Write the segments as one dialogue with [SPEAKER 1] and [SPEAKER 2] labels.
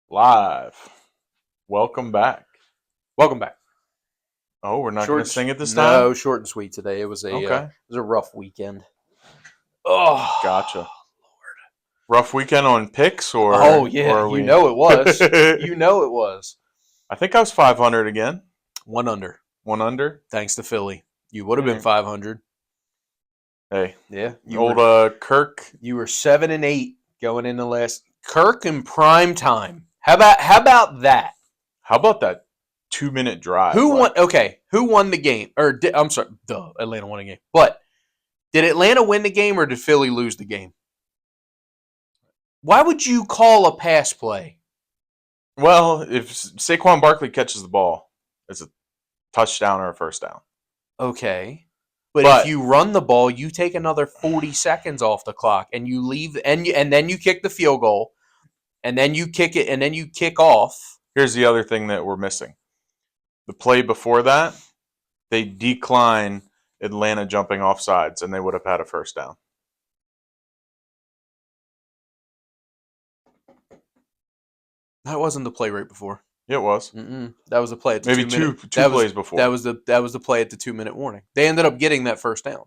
[SPEAKER 1] Live. Welcome back.
[SPEAKER 2] Welcome back.
[SPEAKER 1] Oh, we're not going
[SPEAKER 2] Short,
[SPEAKER 1] to sing it this time?
[SPEAKER 2] no, short and sweet today. It
[SPEAKER 1] Okay.
[SPEAKER 2] was a rough weekend. Oh,
[SPEAKER 1] Gotcha. Rough weekend on picks
[SPEAKER 2] oh
[SPEAKER 1] or
[SPEAKER 2] yeah,
[SPEAKER 1] are
[SPEAKER 2] you
[SPEAKER 1] we
[SPEAKER 2] know it was.
[SPEAKER 1] I
[SPEAKER 2] You know it was.
[SPEAKER 1] think I was 500 again.
[SPEAKER 2] One under,
[SPEAKER 1] One under.
[SPEAKER 2] thanks to Philly. You would
[SPEAKER 1] All
[SPEAKER 2] have been
[SPEAKER 1] right.
[SPEAKER 2] 500.
[SPEAKER 1] Hey,
[SPEAKER 2] Yeah, you
[SPEAKER 1] old
[SPEAKER 2] were
[SPEAKER 1] Kirk.
[SPEAKER 2] you were 7-8 going into last. Kirk in prime time. How about that?
[SPEAKER 1] How about that 2-minute drive?
[SPEAKER 2] Who won?
[SPEAKER 1] Like,
[SPEAKER 2] Okay, who won the game? I'm sorry, Atlanta won a game. But did Atlanta win the game or did Philly lose the game? Why would you call a pass play?
[SPEAKER 1] well, if Saquon Barkley catches the ball, it's a touchdown or a first down.
[SPEAKER 2] Okay. But if
[SPEAKER 1] But
[SPEAKER 2] you run the ball, you take another 40 seconds off the clock and you leave and then you kick the field goal and then you kick it and then you kick off.
[SPEAKER 1] here's the other thing that we're missing. The play before that, they decline Atlanta jumping off sides, and they would have had a first down.
[SPEAKER 2] That wasn't the play right before.
[SPEAKER 1] It was
[SPEAKER 2] That was the play at the
[SPEAKER 1] maybe
[SPEAKER 2] 2 minute.
[SPEAKER 1] two
[SPEAKER 2] That was
[SPEAKER 1] plays before.
[SPEAKER 2] that was the play at the 2 minute warning. They ended up getting that first down.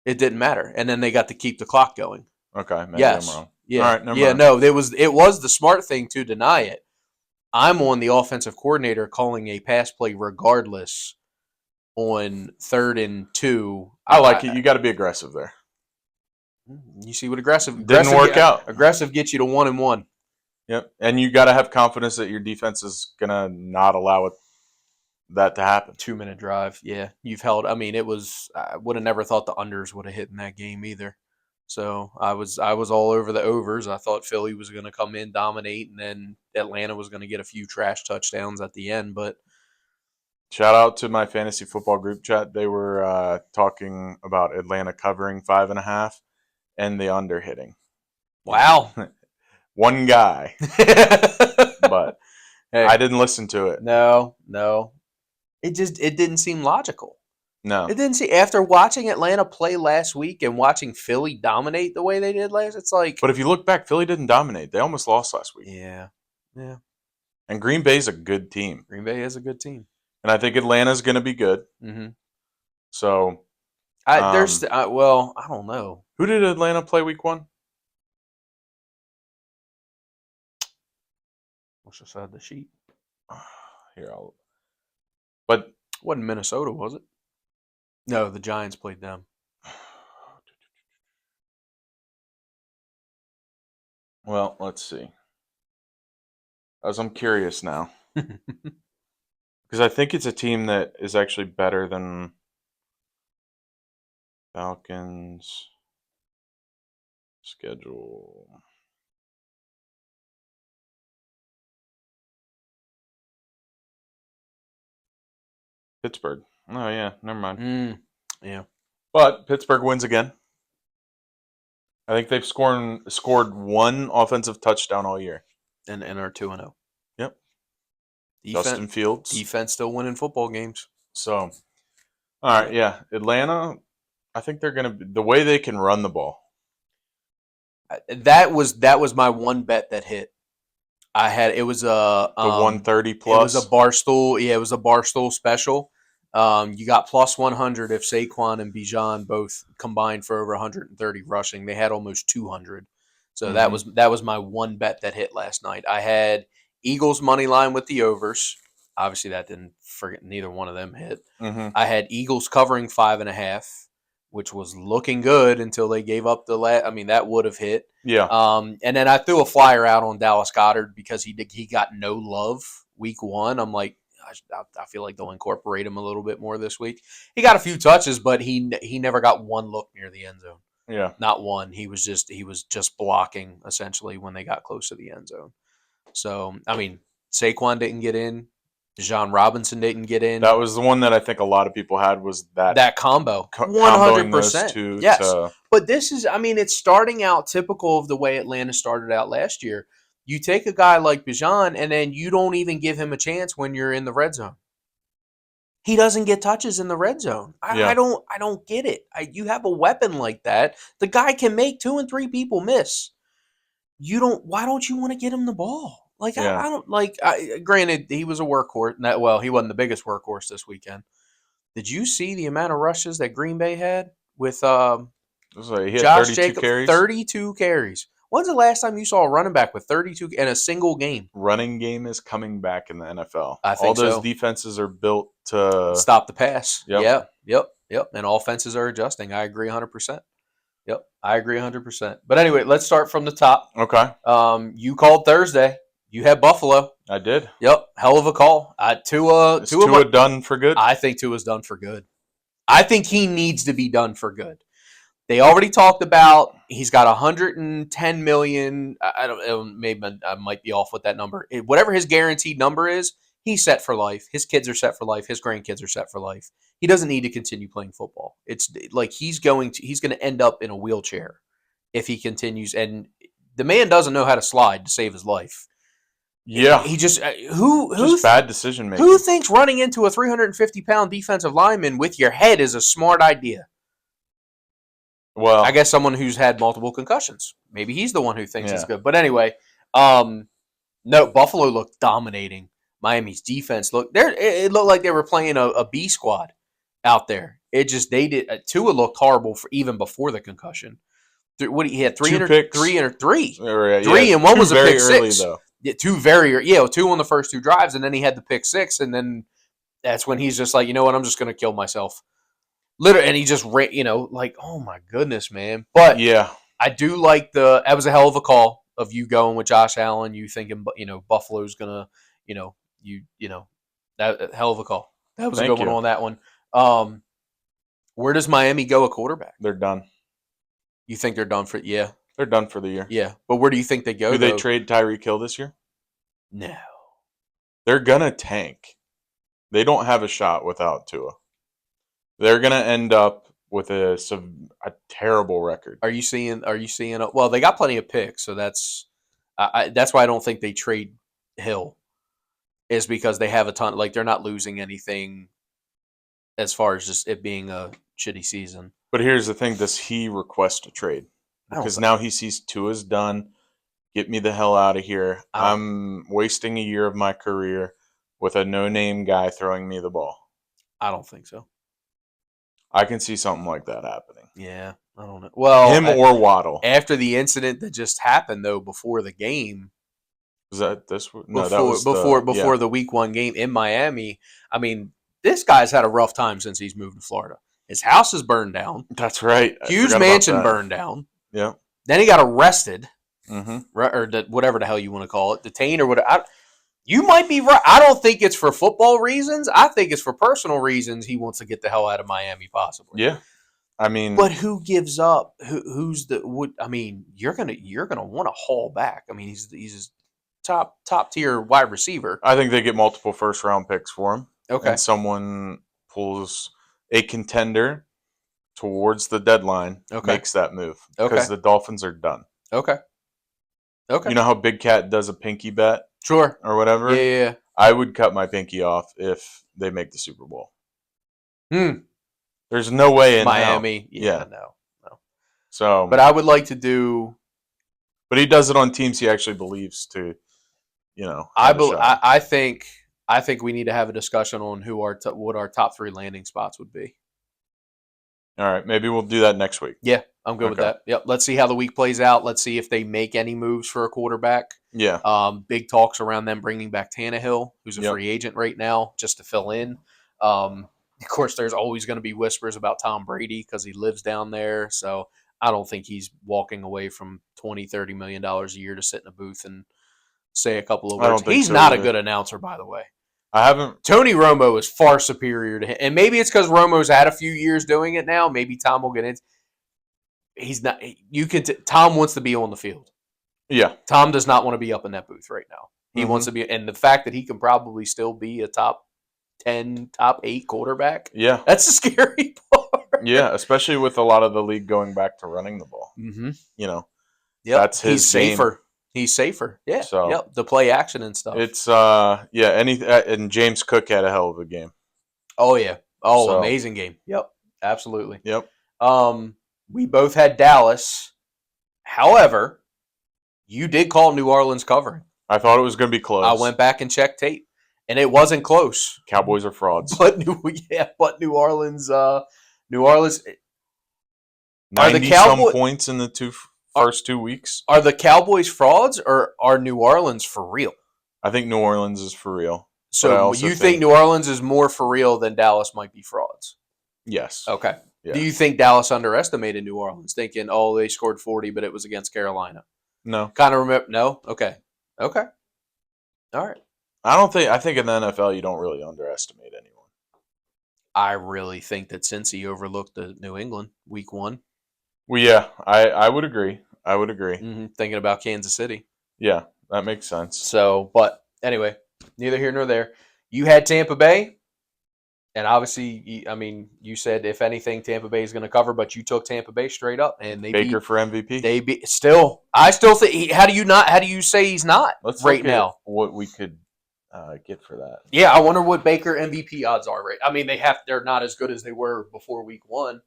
[SPEAKER 2] It didn't matter, and then they got to keep the clock going.
[SPEAKER 1] Okay, maybe I'm
[SPEAKER 2] Yes,
[SPEAKER 1] wrong. All
[SPEAKER 2] yeah,
[SPEAKER 1] right, never
[SPEAKER 2] yeah.
[SPEAKER 1] mind.
[SPEAKER 2] No, it was the smart thing to deny it. I'm on the offensive coordinator calling a pass play regardless on 3rd and 2.
[SPEAKER 1] I like it. You got to be aggressive there.
[SPEAKER 2] You see what aggressive
[SPEAKER 1] Didn't work out.
[SPEAKER 2] aggressive gets you to 1-1.
[SPEAKER 1] Yep, and you got to have confidence that your defense is gonna not allow that to happen.
[SPEAKER 2] 2 minute drive. Yeah, you've held. I mean, it was. I would have never thought the unders would have hit in that game either. So I was all over the overs. I thought Philly was going to come in, dominate, and then Atlanta was going to get a few trash touchdowns at the end. But
[SPEAKER 1] Shout out to my fantasy football group chat. They were talking about Atlanta covering 5.5 and the under hitting.
[SPEAKER 2] wow.
[SPEAKER 1] One guy, but
[SPEAKER 2] Hey,
[SPEAKER 1] I didn't listen to it.
[SPEAKER 2] no. It didn't seem logical.
[SPEAKER 1] No,
[SPEAKER 2] It didn't see after watching Atlanta play last week and watching Philly dominate the way they did last. It's like,
[SPEAKER 1] but if you look back, Philly didn't dominate. They almost lost last week.
[SPEAKER 2] yeah, yeah.
[SPEAKER 1] And Green Bay's a good team.
[SPEAKER 2] Green Bay is a good team.
[SPEAKER 1] And I think Atlanta's going to be good.
[SPEAKER 2] Mm-hmm.
[SPEAKER 1] So,
[SPEAKER 2] Well, I don't know.
[SPEAKER 1] who did Atlanta play week 1?
[SPEAKER 2] What's beside the sheet?
[SPEAKER 1] Here, but
[SPEAKER 2] Wasn't Minnesota, was it? No, the Giants played them.
[SPEAKER 1] well, let's see. As I'm curious now, because I think it's a team that is actually better than Falcons schedule. Pittsburgh. Oh yeah, never mind.
[SPEAKER 2] Yeah.
[SPEAKER 1] But Pittsburgh wins again. I think they've scored one offensive touchdown all year.
[SPEAKER 2] And are 2-0.
[SPEAKER 1] Yep.
[SPEAKER 2] Defense,
[SPEAKER 1] Justin Fields.
[SPEAKER 2] defense still winning football games.
[SPEAKER 1] So, all right, yeah, Atlanta. I think they're gonna be, the way they can run the ball.
[SPEAKER 2] That was my one bet that hit. I had it was a
[SPEAKER 1] The 130
[SPEAKER 2] it was
[SPEAKER 1] plus.
[SPEAKER 2] a Barstool. Yeah, it was a Barstool special. You got plus 100 if Saquon and Bijan both combined for over 130 rushing. They had almost 200. So that was my one bet that hit last night. I had Eagles money line with the overs. Obviously, that didn't. Forget neither one of them hit.
[SPEAKER 1] Mm-hmm.
[SPEAKER 2] I had Eagles covering 5.5, which was looking good until they gave up the last. I mean, that would have hit.
[SPEAKER 1] Yeah.
[SPEAKER 2] And then I threw a flyer out on Dallas Goedert because he got no love week 1. I'm like, I feel like they'll incorporate him a little bit more this week. He got a few touches, but he never got one look near the end zone.
[SPEAKER 1] Yeah.
[SPEAKER 2] Not one. He was just blocking essentially when they got close to the end zone. So I mean, Saquon didn't get in. Bijan Robinson didn't get in.
[SPEAKER 1] That was the one that I think a lot of people had was
[SPEAKER 2] that combo.
[SPEAKER 1] comboing those
[SPEAKER 2] 100%.
[SPEAKER 1] two.
[SPEAKER 2] Yes. But this is, I mean, it's starting out typical of the way Atlanta started out last year. You take a guy like Bijan and then you don't even give him a chance when you're in the red zone. He doesn't get touches in the red zone. I don't get it. You have a weapon like that. The guy can make 2 and 3 people miss. Why don't you want to get him the ball? Like
[SPEAKER 1] Yeah.
[SPEAKER 2] I don't like. Granted, he was a workhorse. Well, he wasn't the biggest workhorse this weekend. Did you see the amount of rushes that Green Bay had with
[SPEAKER 1] It was like he had
[SPEAKER 2] Josh
[SPEAKER 1] 32
[SPEAKER 2] Jacobs?
[SPEAKER 1] carries.
[SPEAKER 2] 32 carries. When's the last time you saw a running back with 32 in a single game?
[SPEAKER 1] Running game is coming back in the NFL.
[SPEAKER 2] I think
[SPEAKER 1] all those
[SPEAKER 2] so.
[SPEAKER 1] defenses are built to
[SPEAKER 2] Stop the pass.
[SPEAKER 1] Yep.
[SPEAKER 2] Yep. And offenses are adjusting. I agree 100%. Yep, I agree 100%. But anyway, let's start from the top.
[SPEAKER 1] Okay.
[SPEAKER 2] You called Thursday. You had Buffalo.
[SPEAKER 1] I did.
[SPEAKER 2] Yep, hell of a call. Tua
[SPEAKER 1] done for good?
[SPEAKER 2] I think Tua's done for good. I think he needs to be done for good. They already talked about he's got 110 million. I don't. Maybe I might be off with that number. Whatever his guaranteed number is, he's set for life. His kids are set for life. His grandkids are set for life. He doesn't need to continue playing football. It's like he's going to end up in a wheelchair if he continues. And the man doesn't know how to slide to save his life.
[SPEAKER 1] Yeah.
[SPEAKER 2] He just who
[SPEAKER 1] bad decision making.
[SPEAKER 2] Who thinks running into a 350-pound defensive lineman with your head is a smart idea?
[SPEAKER 1] Well,
[SPEAKER 2] I guess someone who's had multiple concussions. Maybe he's the one who thinks it's
[SPEAKER 1] Yeah.
[SPEAKER 2] good. But anyway, no, Buffalo looked dominating. Miami's defense it looked like they were playing a B squad out there. Tua looked horrible for even before the concussion. What he had 300,
[SPEAKER 1] picks.
[SPEAKER 2] 303.
[SPEAKER 1] Yeah,
[SPEAKER 2] Three and one
[SPEAKER 1] two
[SPEAKER 2] was a
[SPEAKER 1] very
[SPEAKER 2] pick
[SPEAKER 1] early,
[SPEAKER 2] six.
[SPEAKER 1] though.
[SPEAKER 2] Yeah, two on the first two drives, and then he had the pick six, and then that's when he's just like, you know what, I'm just gonna kill myself. Literally, and he just ran, like, oh my goodness, man. But
[SPEAKER 1] Yeah.
[SPEAKER 2] I do like that was a hell of a call of you going with Josh Allen. You thinking, Buffalo's gonna, that hell of a call. That was a
[SPEAKER 1] Thank
[SPEAKER 2] good one
[SPEAKER 1] you.
[SPEAKER 2] on that one. Where does Miami go at quarterback?
[SPEAKER 1] They're done.
[SPEAKER 2] You think they're done for? Yeah,
[SPEAKER 1] They're done for the year.
[SPEAKER 2] yeah. But where do you think they go?
[SPEAKER 1] Do they
[SPEAKER 2] though?
[SPEAKER 1] trade Tyreek Hill this year?
[SPEAKER 2] No.
[SPEAKER 1] They're gonna tank. They don't have a shot without Tua. They're gonna end up with a terrible record.
[SPEAKER 2] Are you seeing? Well, they got plenty of picks, so that's why I don't think they trade Hill. Is because they have a ton. Like they're not losing anything as far as just it being a shitty season.
[SPEAKER 1] But here's the thing: does he request a trade? Because now he sees Tua's done. Get me the hell out of here! I'm wasting a year of my career with a no-name guy throwing me the ball.
[SPEAKER 2] I don't think so.
[SPEAKER 1] I can see something like that happening.
[SPEAKER 2] Yeah, I don't know. Well,
[SPEAKER 1] him or Waddle.
[SPEAKER 2] After the incident that just happened, though, before the game.
[SPEAKER 1] Was that this? No,
[SPEAKER 2] before,
[SPEAKER 1] that was
[SPEAKER 2] before the Week 1 game in Miami. I mean, this guy's had a rough time since he's moved to Florida. His house is burned down.
[SPEAKER 1] That's right.
[SPEAKER 2] Huge mansion burned down.
[SPEAKER 1] Yeah.
[SPEAKER 2] Then he got arrested,
[SPEAKER 1] Mm-hmm.
[SPEAKER 2] or whatever the hell you want to call it, detained or whatever. You might be right. I don't think it's for football reasons. I think it's for personal reasons. He wants to get the hell out of Miami, possibly.
[SPEAKER 1] Yeah. I mean,
[SPEAKER 2] but who gives up? Who's the? I mean, you're gonna want to haul back. I mean, he's top tier wide receiver.
[SPEAKER 1] I think they get multiple first round picks for him.
[SPEAKER 2] Okay.
[SPEAKER 1] And someone pulls a contender towards the deadline, makes that move. Because the Dolphins are done.
[SPEAKER 2] Okay.
[SPEAKER 1] You know how Big Cat does a pinky bet?
[SPEAKER 2] Sure.
[SPEAKER 1] Or whatever?
[SPEAKER 2] Yeah.
[SPEAKER 1] I would cut my pinky off if they make the Super Bowl. There's no way in
[SPEAKER 2] Miami.
[SPEAKER 1] hell. Yeah.
[SPEAKER 2] No.
[SPEAKER 1] So,
[SPEAKER 2] but I would like to do.
[SPEAKER 1] But he does it on teams he actually believes to,
[SPEAKER 2] I think we need to have a discussion on what our top 3 landing spots would be.
[SPEAKER 1] All right, maybe we'll do that next week.
[SPEAKER 2] Yeah, I'm good with that. Yep. Let's see how the week plays out. Let's see if they make any moves for a quarterback.
[SPEAKER 1] Yeah.
[SPEAKER 2] Big talks around them bringing back Tannehill, who's a free agent right now, just to fill in. Of course, there's always going to be whispers about Tom Brady because he lives down there. So I don't think he's walking away from $20-30 million a year to sit in a booth and say a couple of words. He's not a good announcer, by the way. Tony Romo is far superior to him. And maybe it's because Romo's had a few years doing it now. Maybe Tom will get in. He's not. Tom wants to be on the field.
[SPEAKER 1] Yeah.
[SPEAKER 2] Tom does not want to be up in that booth right now. He wants to be. And the fact that he can probably still be a top 10, top 8 quarterback.
[SPEAKER 1] Yeah.
[SPEAKER 2] That's the scary part.
[SPEAKER 1] Yeah, especially with a lot of the league going back to running the ball.
[SPEAKER 2] Mm-hmm.
[SPEAKER 1] That's his
[SPEAKER 2] He's safer. He's safer. Yeah.
[SPEAKER 1] So,
[SPEAKER 2] the play action and stuff.
[SPEAKER 1] It's and James Cook had a hell of a game.
[SPEAKER 2] Oh yeah. Oh, amazing game. Yep. Absolutely.
[SPEAKER 1] Yep.
[SPEAKER 2] We both had Dallas. However, You did call New Orleans covering.
[SPEAKER 1] I thought it was going to be close.
[SPEAKER 2] I went back and checked tape, and it wasn't close.
[SPEAKER 1] Cowboys are frauds.
[SPEAKER 2] But New Orleans, New Orleans.
[SPEAKER 1] 90 some points in the first 2 weeks.
[SPEAKER 2] Are the Cowboys frauds, or are New Orleans for real?
[SPEAKER 1] I think New Orleans is for real.
[SPEAKER 2] So you think New Orleans is more for real than Dallas might be frauds?
[SPEAKER 1] Yes.
[SPEAKER 2] Okay.
[SPEAKER 1] Yeah.
[SPEAKER 2] Do you think Dallas underestimated New Orleans, thinking, oh, they scored 40, but it was against Carolina?
[SPEAKER 1] No.
[SPEAKER 2] Kind of remember? No? Okay. All right.
[SPEAKER 1] I think in the NFL, you don't really underestimate anyone.
[SPEAKER 2] I really think that Cincy overlooked the New England week 1.
[SPEAKER 1] Well, yeah, I would agree.
[SPEAKER 2] Thinking about Kansas City.
[SPEAKER 1] Yeah, that makes sense.
[SPEAKER 2] So, but anyway, neither here nor there. You had Tampa Bay, and obviously, you said if anything, Tampa Bay is going to cover, but you took Tampa Bay straight up, and they
[SPEAKER 1] Baker for MVP.
[SPEAKER 2] They still. I still think. How do you say he's not?
[SPEAKER 1] Let's
[SPEAKER 2] right
[SPEAKER 1] look
[SPEAKER 2] now.
[SPEAKER 1] At what we could get for that.
[SPEAKER 2] Yeah, I wonder what Baker MVP odds are. Right. I mean, they're not as good as they were before week 1.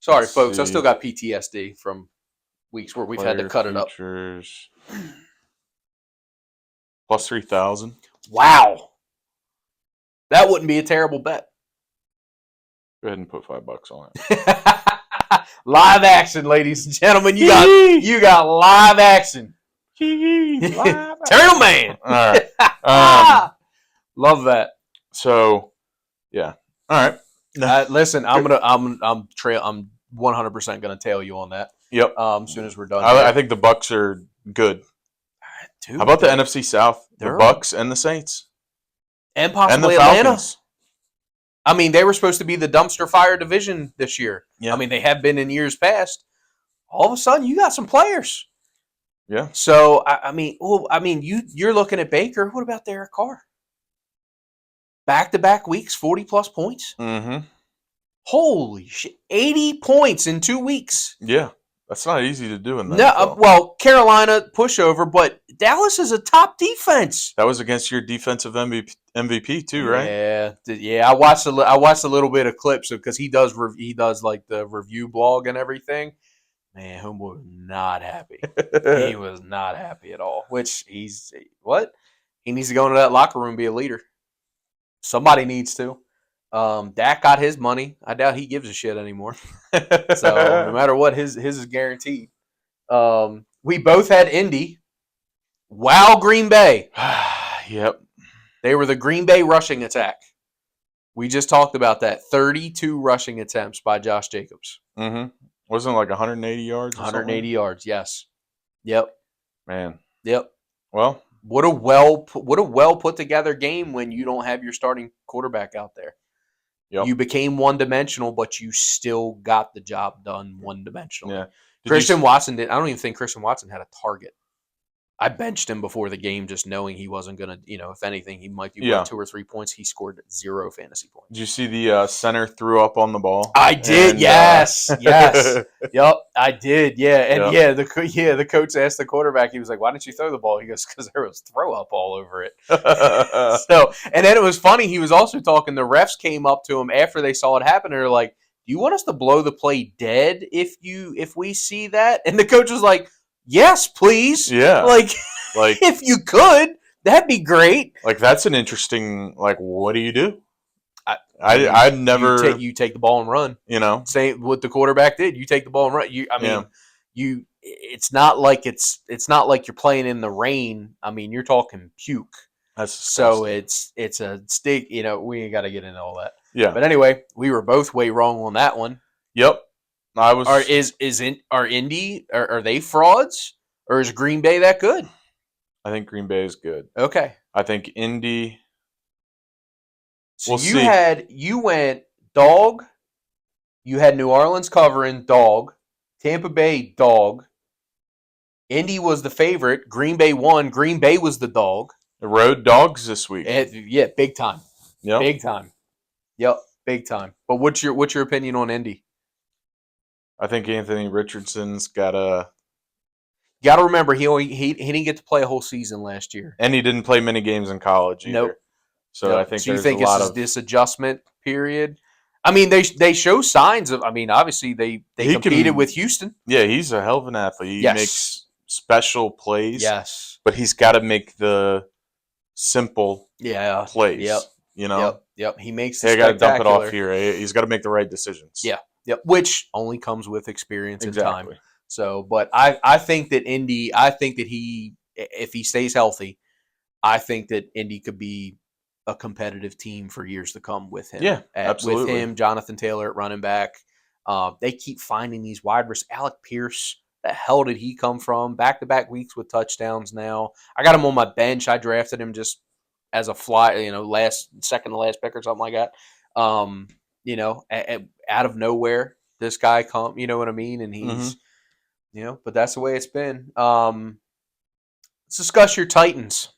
[SPEAKER 2] Sorry, folks. I still got PTSD from weeks where we've had to cut it up.
[SPEAKER 1] Plus 3,000.
[SPEAKER 2] Wow. That wouldn't be a terrible bet.
[SPEAKER 1] Go ahead and put $5 on it.
[SPEAKER 2] Live action, ladies and gentlemen. You got live action. Turtle Man.
[SPEAKER 1] All right.
[SPEAKER 2] Love that.
[SPEAKER 1] So, yeah. All right.
[SPEAKER 2] Listen, I'm 100% gonna tail you on that.
[SPEAKER 1] Yep.
[SPEAKER 2] As soon as we're done.
[SPEAKER 1] I think the Bucks are good.
[SPEAKER 2] Dude,
[SPEAKER 1] how about the NFC South? The Bucks and the Saints,
[SPEAKER 2] and possibly
[SPEAKER 1] the
[SPEAKER 2] Atlanta.
[SPEAKER 1] Falcons.
[SPEAKER 2] I mean, they were supposed to be the dumpster fire division this year.
[SPEAKER 1] Yeah.
[SPEAKER 2] I mean, they have been in years past. All of a sudden, you got some players.
[SPEAKER 1] Yeah.
[SPEAKER 2] So you're looking at Baker. What about Derek Carr? Back-to-back weeks, 40-plus points.
[SPEAKER 1] Mm-hmm.
[SPEAKER 2] Holy shit! 80 points in 2 weeks.
[SPEAKER 1] Yeah, that's not easy to do in that.
[SPEAKER 2] No, well, Carolina pushover, but Dallas is a top defense.
[SPEAKER 1] That was against your defensive MVP too, right?
[SPEAKER 2] Yeah. I watched a little bit of clips because he does like the review blog and everything. Man, homeboy was not happy. He was not happy at all. Which he needs to go into that locker room and be a leader. Somebody needs to. Dak got his money. I doubt he gives a shit anymore. So no matter what, his is guaranteed. We both had Indy. Wow, Green Bay.
[SPEAKER 1] Yep.
[SPEAKER 2] They were the Green Bay rushing attack. We just talked about that. 32 rushing attempts by Josh Jacobs.
[SPEAKER 1] Mm-hmm. Wasn't it like 180 yards?
[SPEAKER 2] 180 yards, yes. Yep.
[SPEAKER 1] Man.
[SPEAKER 2] Yep.
[SPEAKER 1] Well,
[SPEAKER 2] what a well put together game when you don't have your starting quarterback out there. Yep. You became one-dimensional, but you still got the job done one-dimensional.
[SPEAKER 1] Yeah.
[SPEAKER 2] Christian Watson did. I don't even think Christian Watson had a target. I benched him before the game just knowing he wasn't going to, if anything, he might be worth 2 or 3 points. He scored 0 fantasy points.
[SPEAKER 1] Did you see the center threw up on the ball?
[SPEAKER 2] I did, yes. Yes. Yep, I did, yeah. And the coach asked the quarterback, he was like, why didn't you throw the ball? He goes, because there was throw up all over it. And then it was funny, he was also talking, the refs came up to him after they saw it happen, and they're like, do you want us to blow the play dead if we see that? And the coach was like, yes, please.
[SPEAKER 1] Yeah.
[SPEAKER 2] Like if you could, that'd be great.
[SPEAKER 1] Like, that's an interesting, what do you do? I'd never...
[SPEAKER 2] You take the ball and run. Say what the quarterback did. You take the ball and run. It's not like you're playing in the rain. I mean, you're talking puke.
[SPEAKER 1] That's
[SPEAKER 2] so it's a stick. We ain't got to get into all that.
[SPEAKER 1] Yeah.
[SPEAKER 2] But anyway, we were both way wrong on that one.
[SPEAKER 1] Yep. I was.
[SPEAKER 2] Are Indy? Are they frauds? Or is Green Bay that good?
[SPEAKER 1] I think Green Bay is good.
[SPEAKER 2] Okay.
[SPEAKER 1] I think Indy.
[SPEAKER 2] So you went dog. You had New Orleans covering dog. Tampa Bay dog. Indy was the favorite. Green Bay won. Green Bay was the dog.
[SPEAKER 1] The road dogs this week.
[SPEAKER 2] Yeah, big time.
[SPEAKER 1] Yep.
[SPEAKER 2] Big time. Yep, big time. But what's your opinion on Indy?
[SPEAKER 1] I think Anthony Richardson's got a.
[SPEAKER 2] Got to remember, he didn't get to play a whole season last year,
[SPEAKER 1] and he didn't play many games in college either.
[SPEAKER 2] Nope.
[SPEAKER 1] So I think there's a lot of
[SPEAKER 2] this adjustment period. I mean, they show signs of. I mean, obviously they competed with Houston.
[SPEAKER 1] Yeah, he's a hell of an athlete. He makes special plays.
[SPEAKER 2] Yes.
[SPEAKER 1] But he's got to make the simple plays.
[SPEAKER 2] Yep.
[SPEAKER 1] You know?
[SPEAKER 2] Yep. He makes the
[SPEAKER 1] Hey, I got to dump it off
[SPEAKER 2] spectacular.
[SPEAKER 1] here. He's got to make the right decisions.
[SPEAKER 2] Yeah. Yep. Which only comes with experience and time.
[SPEAKER 1] Exactly.
[SPEAKER 2] So, but I think that Indy, if he stays healthy, I think that Indy could be a competitive team for years to come with him.
[SPEAKER 1] Yeah, absolutely.
[SPEAKER 2] With him, Jonathan Taylor at running back. They keep finding these wide receivers. Alec Pierce, the hell did he come from? Back-to-back weeks with touchdowns now. I got him on my bench. I drafted him just as a fly, second to last pick or something like that. Out of nowhere, this guy come, you know what I mean? And he's, but that's the way it's been. Let's discuss your Titans.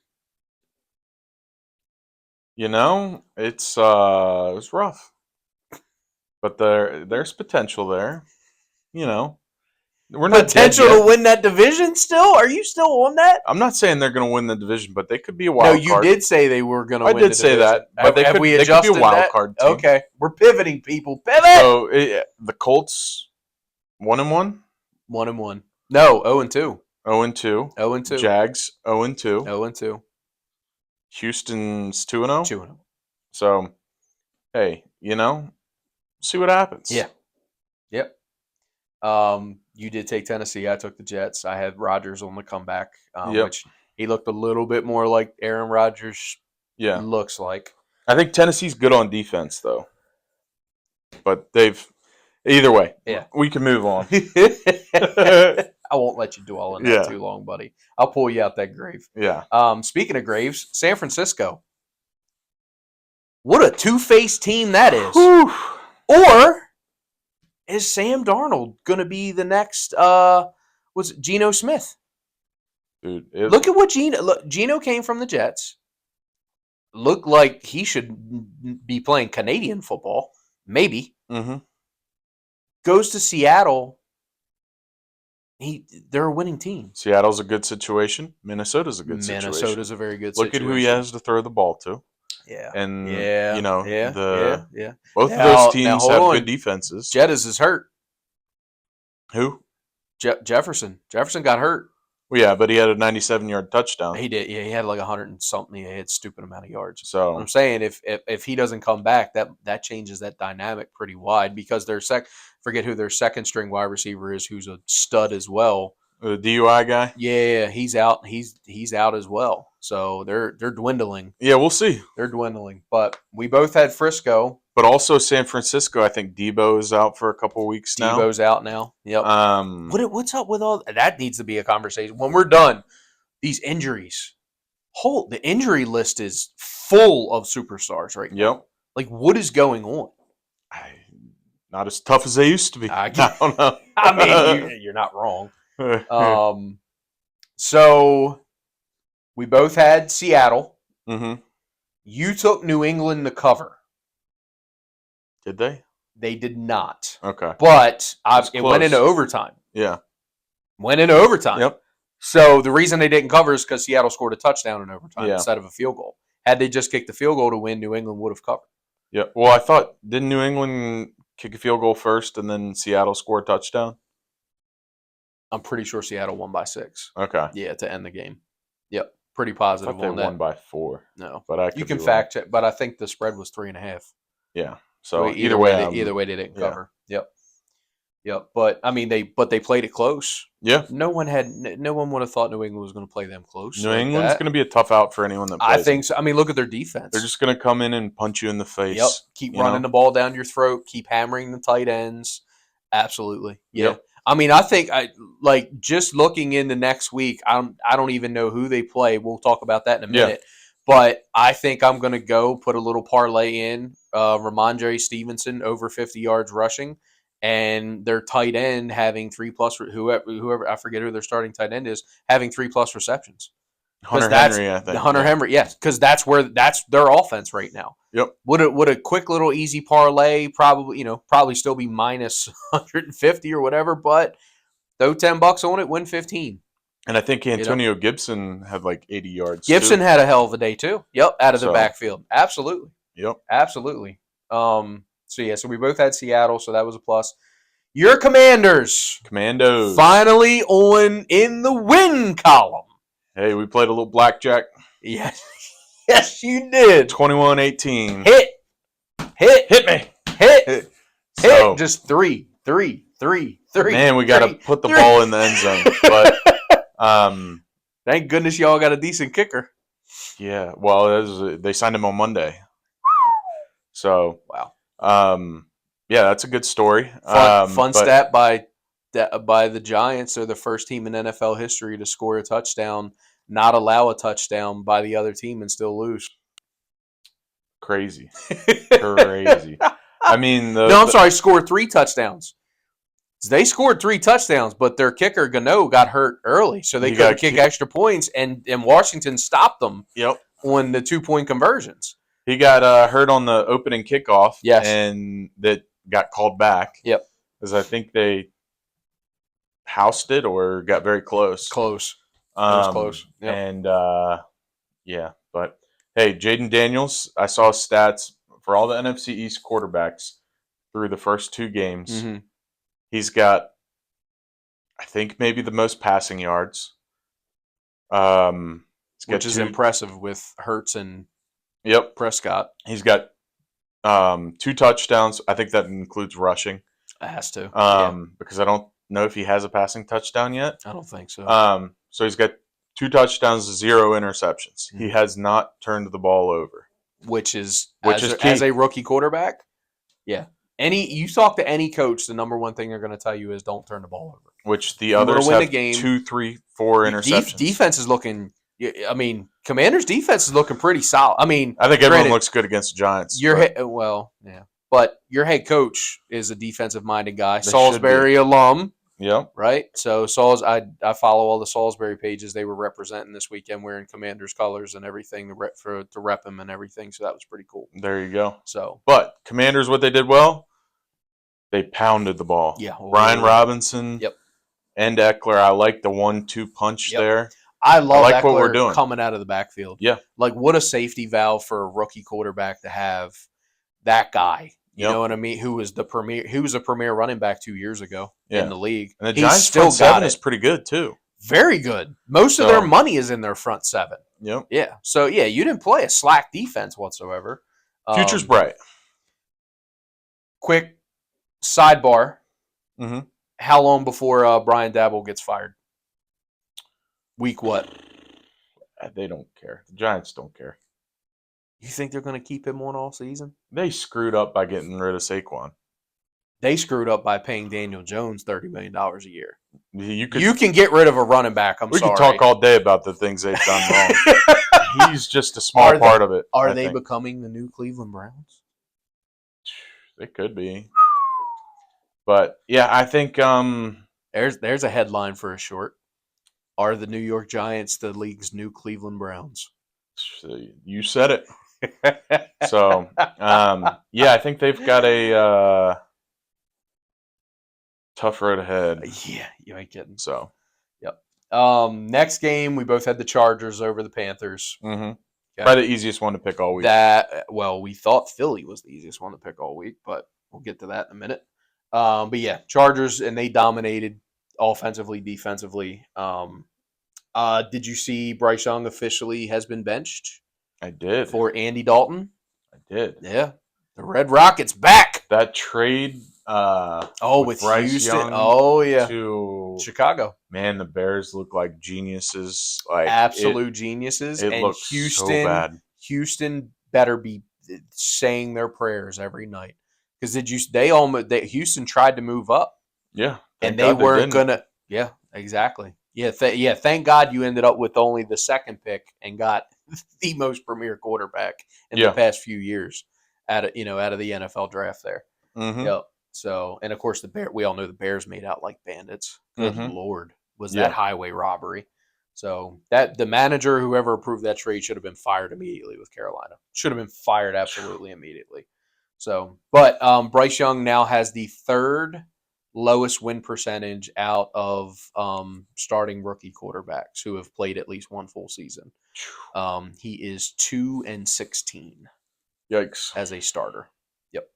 [SPEAKER 1] It's rough, but there's potential there. We're not
[SPEAKER 2] potential to win that division. Still, are you still on that?
[SPEAKER 1] I'm not saying they're going to win the division, but they could be a wild card.
[SPEAKER 2] No, you did say they were going to win.
[SPEAKER 1] I did say that, but they could be a wild card team.
[SPEAKER 2] Okay, we're pivoting, people. Pivot.
[SPEAKER 1] So the Colts 1-1,
[SPEAKER 2] 1-1. No, 0-2.
[SPEAKER 1] 0-2.
[SPEAKER 2] 0-2.
[SPEAKER 1] Jags 0-2.
[SPEAKER 2] 0-2.
[SPEAKER 1] Houston's 2-0.
[SPEAKER 2] 2-0.
[SPEAKER 1] So, hey, see what happens.
[SPEAKER 2] Yeah. Yep. You did take Tennessee. I took the Jets. I had Rodgers on the comeback, which he looked a little bit more like Aaron Rodgers.
[SPEAKER 1] Yeah,
[SPEAKER 2] looks like.
[SPEAKER 1] I think Tennessee's good on defense, though. But either way.
[SPEAKER 2] Yeah,
[SPEAKER 1] we can move on.
[SPEAKER 2] I won't let you dwell on that too long, buddy. I'll pull you out that grave.
[SPEAKER 1] Yeah.
[SPEAKER 2] Speaking of graves, San Francisco. What a two-faced team that is.
[SPEAKER 1] Whew.
[SPEAKER 2] Or is Sam Darnold going to be the next, Geno Smith?
[SPEAKER 1] Dude,
[SPEAKER 2] look at what Geno came from the Jets. Looked like he should be playing Canadian football. Maybe.
[SPEAKER 1] Mm-hmm.
[SPEAKER 2] Goes to Seattle. They're a winning team.
[SPEAKER 1] Seattle's a good situation. Minnesota's a good situation.
[SPEAKER 2] Minnesota's a very good situation.
[SPEAKER 1] Look at who he has to throw the ball to.
[SPEAKER 2] Yeah.
[SPEAKER 1] And, both of those teams have good defenses.
[SPEAKER 2] Jettis is hurt.
[SPEAKER 1] Who?
[SPEAKER 2] Jefferson. Jefferson got hurt.
[SPEAKER 1] Well, yeah, but he had a 97-yard touchdown.
[SPEAKER 2] He did. Yeah, he had like 100 and something. He had a stupid amount of yards.
[SPEAKER 1] So
[SPEAKER 2] I'm saying if he doesn't come back, that changes that dynamic pretty wide because forget who their second string wide receiver is, who's a stud as well.
[SPEAKER 1] The DUI guy?
[SPEAKER 2] Yeah, he's out. He's out as well. So they're dwindling.
[SPEAKER 1] Yeah, we'll see.
[SPEAKER 2] They're dwindling. But we both had Frisco.
[SPEAKER 1] But also San Francisco, I think Debo is out for a couple weeks now.
[SPEAKER 2] Debo's out now. Yep. What's up with all that? Needs to be a conversation when we're done. These injuries. The injury list is full of superstars right now.
[SPEAKER 1] Yep.
[SPEAKER 2] Like, what is going on?
[SPEAKER 1] Not as tough as they used to be.
[SPEAKER 2] I
[SPEAKER 1] don't know.
[SPEAKER 2] I mean, you're not wrong. So we both had Seattle.
[SPEAKER 1] Mm-hmm.
[SPEAKER 2] You took New England to cover.
[SPEAKER 1] Did they?
[SPEAKER 2] They did not.
[SPEAKER 1] Okay.
[SPEAKER 2] But it went into overtime.
[SPEAKER 1] Yeah.
[SPEAKER 2] Went into overtime.
[SPEAKER 1] Yep.
[SPEAKER 2] So the reason they didn't cover is because Seattle scored a touchdown in overtime instead of a field goal. Had they just kicked the field goal to win, New England would have covered.
[SPEAKER 1] Yeah. Well, I thought, didn't New England kick a field goal first and then Seattle score a touchdown?
[SPEAKER 2] I'm pretty sure Seattle won by 6.
[SPEAKER 1] Okay.
[SPEAKER 2] Yeah, to end the game. Yep. Pretty positive
[SPEAKER 1] I thought
[SPEAKER 2] on
[SPEAKER 1] they
[SPEAKER 2] that.
[SPEAKER 1] won by 4.
[SPEAKER 2] No.
[SPEAKER 1] But
[SPEAKER 2] you can fact check, but I think the spread was 3.5.
[SPEAKER 1] Yeah. So
[SPEAKER 2] either way they didn't cover. Yep. But I mean they played it close.
[SPEAKER 1] Yeah.
[SPEAKER 2] No one would have thought New England was going to play them close.
[SPEAKER 1] New England's going to be a tough out for anyone that plays.
[SPEAKER 2] I think so. I mean, look at their defense.
[SPEAKER 1] They're just going to come in and punch you in the face.
[SPEAKER 2] Yep. Keep running the ball down your throat. Keep hammering the tight ends. Absolutely. Yeah.
[SPEAKER 1] Yep.
[SPEAKER 2] I mean, I think just looking into next week. I don't even know who they play. We'll talk about that in a minute. But I think I'm going to go put a little parlay in. Ramondre Stevenson over 50 yards rushing, and their tight end having 3+ whoever I forget who their starting tight end is having 3+ receptions.
[SPEAKER 1] Hunter Henry, I think.
[SPEAKER 2] Henry, yes, because that's their offense right now.
[SPEAKER 1] Yep.
[SPEAKER 2] Would a quick little easy parlay probably still be minus 150 or whatever, but throw $10 on it, win 15.
[SPEAKER 1] And I think Antonio Gibson had like 80 yards.
[SPEAKER 2] Gibson had a hell of a day too. Yep, out of the backfield. Absolutely.
[SPEAKER 1] Yep.
[SPEAKER 2] Absolutely. So we both had Seattle, so that was a plus. Your Commanders
[SPEAKER 1] Commandos.
[SPEAKER 2] finally in the win column.
[SPEAKER 1] Hey, we played a little blackjack.
[SPEAKER 2] Yes. Yes, you did.
[SPEAKER 1] 21-18.
[SPEAKER 2] Hit me. Hit.
[SPEAKER 1] So,
[SPEAKER 2] Just three.
[SPEAKER 1] man, we got to put the ball in the end zone. But
[SPEAKER 2] thank goodness y'all got a decent kicker.
[SPEAKER 1] Yeah, well, they signed him on Monday. So,
[SPEAKER 2] wow.
[SPEAKER 1] Yeah, that's a good story.
[SPEAKER 2] Fun stat by the Giants. They're the first team in NFL history to score a touchdown, not allow a touchdown by the other team, and still lose.
[SPEAKER 1] Crazy. I mean,
[SPEAKER 2] I'm sorry, scored 3 touchdowns. They scored 3 touchdowns, but their kicker, Gano, got hurt early, so they couldn't kick extra points, and Washington stopped them on the 2-point conversions.
[SPEAKER 1] He got hurt on the opening kickoff,
[SPEAKER 2] yes,
[SPEAKER 1] and that got called back.
[SPEAKER 2] Yep.
[SPEAKER 1] Because I think they housed it or got very close.
[SPEAKER 2] Close. It was close.
[SPEAKER 1] Yep. And, yeah, but, hey, Jaden Daniels, I saw stats for all the NFC East quarterbacks through the first 2 games.
[SPEAKER 2] Mm-hmm.
[SPEAKER 1] He's got, I think, maybe the most passing yards.
[SPEAKER 2] Which is impressive with Hurts and Prescott.
[SPEAKER 1] He's got 2 touchdowns. I think that includes rushing.
[SPEAKER 2] It has to.
[SPEAKER 1] Because I don't know if he has a passing touchdown yet.
[SPEAKER 2] I don't think so.
[SPEAKER 1] So he's got 2 touchdowns, 0 interceptions.
[SPEAKER 2] Mm-hmm.
[SPEAKER 1] He has not turned the ball over.
[SPEAKER 2] Which is
[SPEAKER 1] key.
[SPEAKER 2] As a rookie quarterback, yeah. You talk to any coach, the number one thing they're going to tell you is don't turn the ball over.
[SPEAKER 1] Which the others have 2, 3, 4 interceptions.
[SPEAKER 2] Defense is looking. I mean, Commanders' defense is looking pretty solid. I mean,
[SPEAKER 1] I think everyone looks good against the Giants.
[SPEAKER 2] But your head coach is a defensive-minded guy, Salisbury alum.
[SPEAKER 1] Yep.
[SPEAKER 2] Right. So I follow all the Salisbury pages. They were representing this weekend wearing Commanders colors and everything to rep them and everything. So that was pretty cool.
[SPEAKER 1] There you go.
[SPEAKER 2] So,
[SPEAKER 1] but Commanders, what they did well, they pounded the ball.
[SPEAKER 2] Yeah.
[SPEAKER 1] Brian Robinson.
[SPEAKER 2] Yep.
[SPEAKER 1] And Eckler. I like the 1-2 punch there.
[SPEAKER 2] I like
[SPEAKER 1] Eckler what we're doing
[SPEAKER 2] coming out of the backfield.
[SPEAKER 1] Yeah.
[SPEAKER 2] Like what a safety valve for a rookie quarterback to have that guy. You know what I mean? Who was a premier running back 2 years ago in the league.
[SPEAKER 1] And the Giants' front 7 is pretty good, too.
[SPEAKER 2] Very good. Most of their money is in their front 7.
[SPEAKER 1] Yep.
[SPEAKER 2] Yeah. So, yeah, you didn't play a slack defense whatsoever.
[SPEAKER 1] Future's bright.
[SPEAKER 2] Quick sidebar.
[SPEAKER 1] Mm-hmm.
[SPEAKER 2] How long before Brian Daboll gets fired? Week what?
[SPEAKER 1] They don't care. The Giants don't care.
[SPEAKER 2] You think they're going to keep him on all season?
[SPEAKER 1] They screwed up by getting rid of Saquon.
[SPEAKER 2] They screwed up by paying Daniel Jones $30 million a year.
[SPEAKER 1] You
[SPEAKER 2] can get rid of a running back. We
[SPEAKER 1] could talk all day about the things they've done wrong. He's just a small part of it.
[SPEAKER 2] Are they becoming the new Cleveland Browns?
[SPEAKER 1] They could be. But, yeah, I think
[SPEAKER 2] there's a headline for a short. Are the New York Giants the league's new Cleveland Browns?
[SPEAKER 1] You said it. So, yeah, I think they've got a tough road ahead.
[SPEAKER 2] Yeah, you ain't kidding.
[SPEAKER 1] So,
[SPEAKER 2] yep. Next game, we both had the Chargers over the Panthers.
[SPEAKER 1] Mm-hmm. Okay. Probably the easiest one to pick all week.
[SPEAKER 2] We thought Philly was the easiest one to pick all week, but we'll get to that in a minute. But yeah, Chargers, and they dominated offensively, defensively. Did you see Bryce Young officially has been benched?
[SPEAKER 1] I did.
[SPEAKER 2] For Andy Dalton?
[SPEAKER 1] I did.
[SPEAKER 2] Yeah. The Red Rockets back.
[SPEAKER 1] That trade
[SPEAKER 2] with
[SPEAKER 1] Bryce
[SPEAKER 2] Houston.
[SPEAKER 1] Young to
[SPEAKER 2] Chicago.
[SPEAKER 1] Man, the Bears look like geniuses. Like
[SPEAKER 2] absolute geniuses.
[SPEAKER 1] It looks so bad.
[SPEAKER 2] Houston better be saying their prayers every night. Because Houston tried to move up.
[SPEAKER 1] Yeah.
[SPEAKER 2] And they weren't gonna. Yeah, exactly. Yeah, thank God you ended up with only the second pick and got the most premier quarterback in the past few years out of the NFL draft there.
[SPEAKER 1] Mm-hmm.
[SPEAKER 2] Yep. So, and of course we all know the Bears made out like bandits. Good Lord, was
[SPEAKER 1] Yeah.
[SPEAKER 2] that highway robbery? So that the manager, whoever approved that trade, should have been fired immediately with Carolina. Should have been fired absolutely immediately. So, but Bryce Young now has the third lowest win percentage out of starting rookie quarterbacks who have played at least one full season. He is 2-16.
[SPEAKER 1] Yikes.
[SPEAKER 2] As a starter. Yep.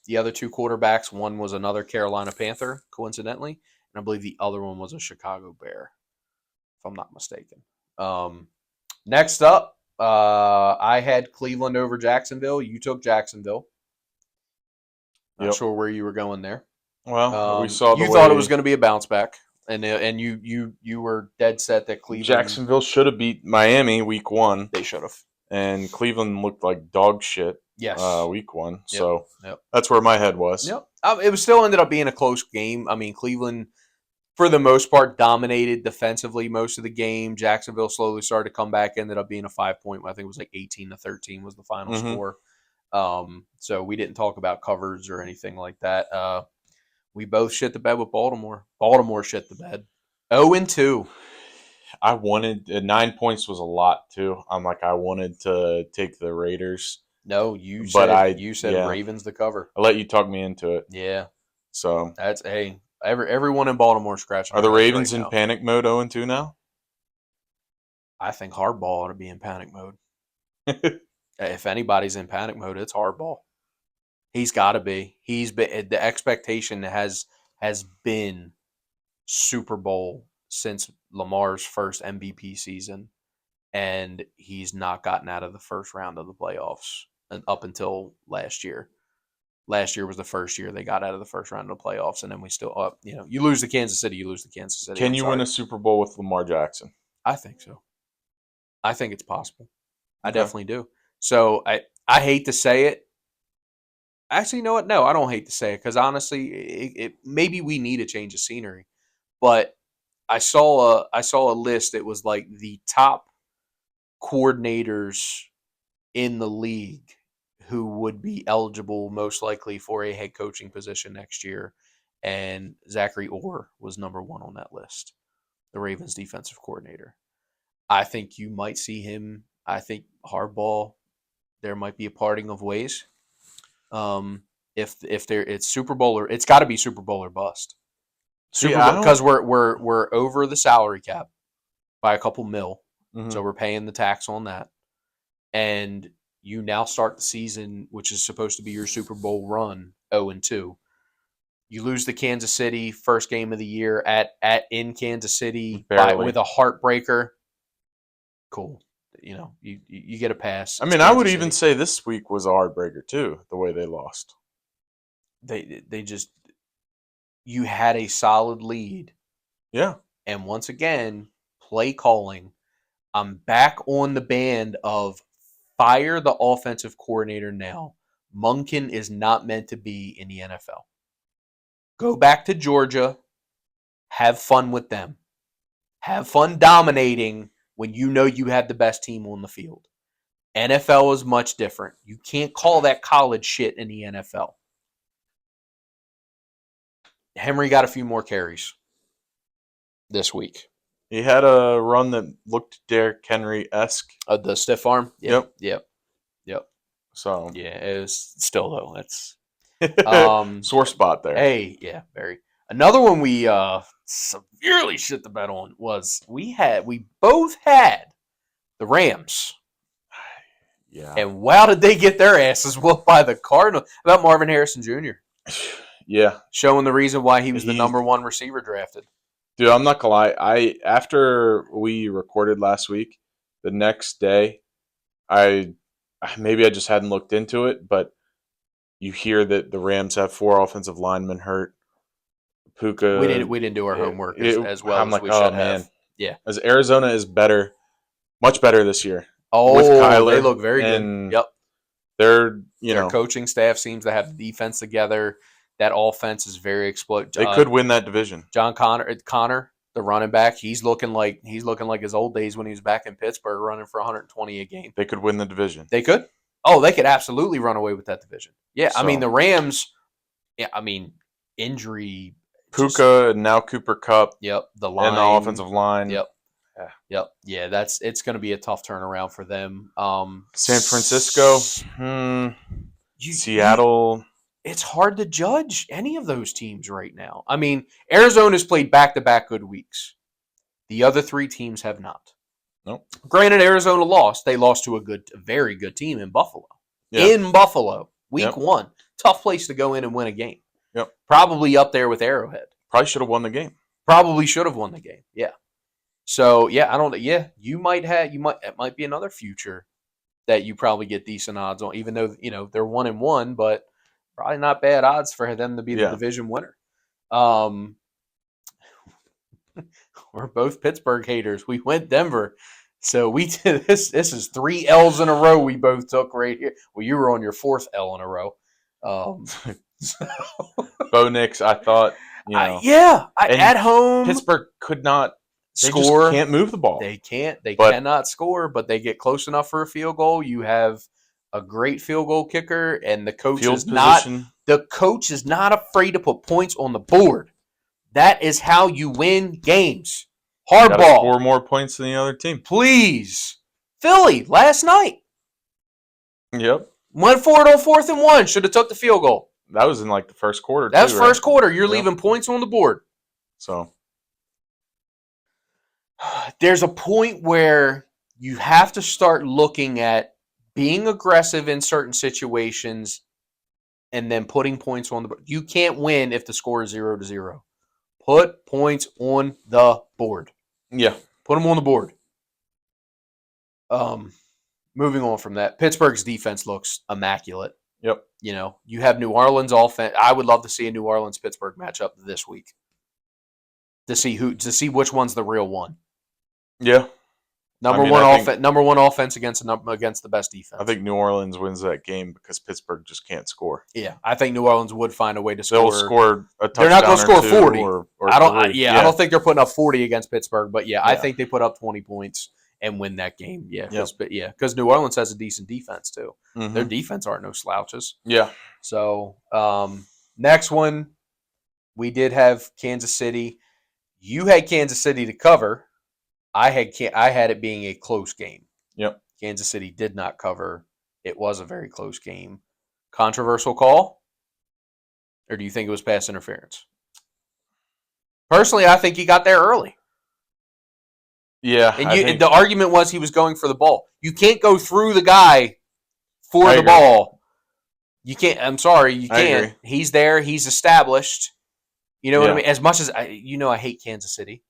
[SPEAKER 2] The other two quarterbacks, one was another Carolina Panther, coincidentally, and I believe the other one was a Chicago Bear, if I'm not mistaken. Next up, I had Cleveland over Jacksonville. You took Jacksonville. Not sure where you were going there.
[SPEAKER 1] Well, we saw
[SPEAKER 2] you thought it was going to be a bounce back, and you were dead set that Cleveland.
[SPEAKER 1] Jacksonville should have beat Miami week 1.
[SPEAKER 2] They should have.
[SPEAKER 1] And Cleveland looked like dog shit.
[SPEAKER 2] Yes.
[SPEAKER 1] Week 1.
[SPEAKER 2] Yep.
[SPEAKER 1] So
[SPEAKER 2] Yep.
[SPEAKER 1] That's where my head was.
[SPEAKER 2] Yep. It was still ended up being a close game. I mean, Cleveland, for the most part, dominated defensively most of the game. Jacksonville slowly started to come back. Ended up being a 5-point. I think it was like 18-13 was the final score. So we didn't talk about covers or anything like that. We both shit the bed with Baltimore. Baltimore shit the bed. 0-2.
[SPEAKER 1] I wanted 9 points was a lot too. I wanted to take the Raiders.
[SPEAKER 2] No, you said Ravens to cover.
[SPEAKER 1] I let you talk me into it.
[SPEAKER 2] Yeah.
[SPEAKER 1] So
[SPEAKER 2] that's everyone in Baltimore scratching.
[SPEAKER 1] Are the Ravens in panic mode 0-2 now?
[SPEAKER 2] I think Hardball ought to be in panic mode. If anybody's in panic mode, it's Hardball. He's got to be. He's been the expectation has been Super Bowl since Lamar's first MVP season, and he's not gotten out of the first round of the playoffs up until last year. Last year was the first year they got out of the first round of the playoffs, and then we still you lose to Kansas City, you lose to Kansas City.
[SPEAKER 1] Can you win a Super Bowl with Lamar Jackson?
[SPEAKER 2] I think so. I think it's possible. Okay. I definitely do. So I hate to say it. Actually, you know what? No, I don't hate to say it because honestly, maybe we need a change of scenery. But I saw a list. It was like the top coordinators in the league who would be eligible most likely for a head coaching position next year, and Zachary Orr was number 1 on that list, the Ravens defensive coordinator. I think you might see him. I think Harbaugh, there might be a parting of ways. If it's Super Bowl or it's got to be Super Bowl or bust. Because we're over the salary cap by a couple mil, so we're paying the tax on that, and you now start the season, which is supposed to be your Super Bowl run, 0-2. You lose to Kansas City first game of the year in Kansas City with a heartbreaker. Cool. You get a pass.
[SPEAKER 1] I mean, I would even say this week was a heartbreaker too, the way they lost.
[SPEAKER 2] They just, you had a solid lead.
[SPEAKER 1] Yeah.
[SPEAKER 2] And once again, play calling. I'm back on the band of fire the offensive coordinator now. Monken is not meant to be in the NFL. Go back to Georgia. Have fun with them. Have fun dominating when you know you have the best team on the field. NFL is much different. You can't call that college shit in the NFL. Henry got a few more carries this week.
[SPEAKER 1] He had a run that looked Derrick Henry-esque.
[SPEAKER 2] The stiff arm?
[SPEAKER 1] Yep.
[SPEAKER 2] So yeah, it was still though. That's
[SPEAKER 1] sore spot there.
[SPEAKER 2] Hey, yeah, very. Another one we severely shit the bed on was we both had the Rams.
[SPEAKER 1] Yeah.
[SPEAKER 2] And wow, did they get their asses whooped by the Cardinals? How about Marvin Harrison Jr.?
[SPEAKER 1] Yeah.
[SPEAKER 2] Showing the reason why he was the number 1 receiver drafted.
[SPEAKER 1] Dude, I'm not gonna lie. After we recorded last week, the next day, maybe I just hadn't looked into it, but you hear that the Rams have 4 offensive linemen hurt. Puka.
[SPEAKER 2] We didn't do our homework as well as we should have. Yeah.
[SPEAKER 1] As Arizona is better, much better this year.
[SPEAKER 2] Oh,
[SPEAKER 1] with Kyler,
[SPEAKER 2] they look very good. Yep.
[SPEAKER 1] Their
[SPEAKER 2] coaching staff seems to have the defense together. That offense is very explosive.
[SPEAKER 1] They could win that division.
[SPEAKER 2] John Connor, the running back, he's looking like his old days when he was back in Pittsburgh, running for 120 a game.
[SPEAKER 1] They could win the division.
[SPEAKER 2] They could. Oh, they could absolutely run away with that division. Yeah, so, I mean the Rams. Yeah, I mean injury.
[SPEAKER 1] Puka and now Cooper Kupp.
[SPEAKER 2] Yep, the line
[SPEAKER 1] and the offensive line.
[SPEAKER 2] Yep. Yeah, it's going to be a tough turnaround for them.
[SPEAKER 1] San Francisco, Seattle.
[SPEAKER 2] It's hard to judge any of those teams right now. I mean, Arizona's played back-to-back good weeks. The other 3 teams have not.
[SPEAKER 1] Nope.
[SPEAKER 2] Granted, Arizona lost. They lost to a very good team in Buffalo.
[SPEAKER 1] Yeah.
[SPEAKER 2] In Buffalo, week 1. tough place to go in and win a game.
[SPEAKER 1] Yep.
[SPEAKER 2] Probably up there with Arrowhead.
[SPEAKER 1] Probably should have won the game.
[SPEAKER 2] Probably should have won the game. Yeah. So yeah, it might be another future that you probably get decent odds on, even though they're 1-1, but probably not bad odds for them to be the division winner. We're both Pittsburgh haters. We went Denver. So we did this. This is 3 L's in a row we both took right here. Well, you were on your 4th L in a row.
[SPEAKER 1] Bo Nix, I thought,
[SPEAKER 2] at home,
[SPEAKER 1] Pittsburgh could not
[SPEAKER 2] score.
[SPEAKER 1] Just can't move the ball.
[SPEAKER 2] They can't. They cannot score, but they get close enough for a field goal. You have a great field goal kicker, and the coach is not. The coach is not afraid to put points on the board. That is how you win games. Hardball.
[SPEAKER 1] Score more points than the other team,
[SPEAKER 2] please. Philly last night.
[SPEAKER 1] Yep.
[SPEAKER 2] Went for it on 4th and 1. Should have took the field goal.
[SPEAKER 1] That was in like the first quarter.
[SPEAKER 2] That was first quarter. You're leaving points on the board.
[SPEAKER 1] So
[SPEAKER 2] there's a point where you have to start looking at being aggressive in certain situations and then putting points on the board. You can't win if the score is 0-0. Put points on the board.
[SPEAKER 1] Yeah.
[SPEAKER 2] Put them on the board. Moving on from that, Pittsburgh's defense looks immaculate.
[SPEAKER 1] Yep.
[SPEAKER 2] You have New Orleans offense. I would love to see a New Orleans-Pittsburgh matchup this week to see which one's the real one.
[SPEAKER 1] Yeah.
[SPEAKER 2] Number one offense against the best defense.
[SPEAKER 1] I think New Orleans wins that game because Pittsburgh just can't score.
[SPEAKER 2] Yeah, I think New Orleans would find a way to score.
[SPEAKER 1] They'll score a touchdown.
[SPEAKER 2] They're not going to score 40.
[SPEAKER 1] Or
[SPEAKER 2] I don't think they're putting up 40 against Pittsburgh, but I think they put up 20 points and win that game. Yeah, because New Orleans has a decent defense too. Mm-hmm. Their defense aren't no slouches.
[SPEAKER 1] Yeah.
[SPEAKER 2] So next one, we did have Kansas City. You had Kansas City to cover. I had it being a close game.
[SPEAKER 1] Yep.
[SPEAKER 2] Kansas City did not cover. It was a very close game. Controversial call? Or do you think it was pass interference? Personally, I think he got there early.
[SPEAKER 1] Yeah.
[SPEAKER 2] And the argument was he was going for the ball. You can't go through the guy for the ball. You can't. I'm sorry, you can't. He's there. He's established. You know what I mean? As much as I hate Kansas City.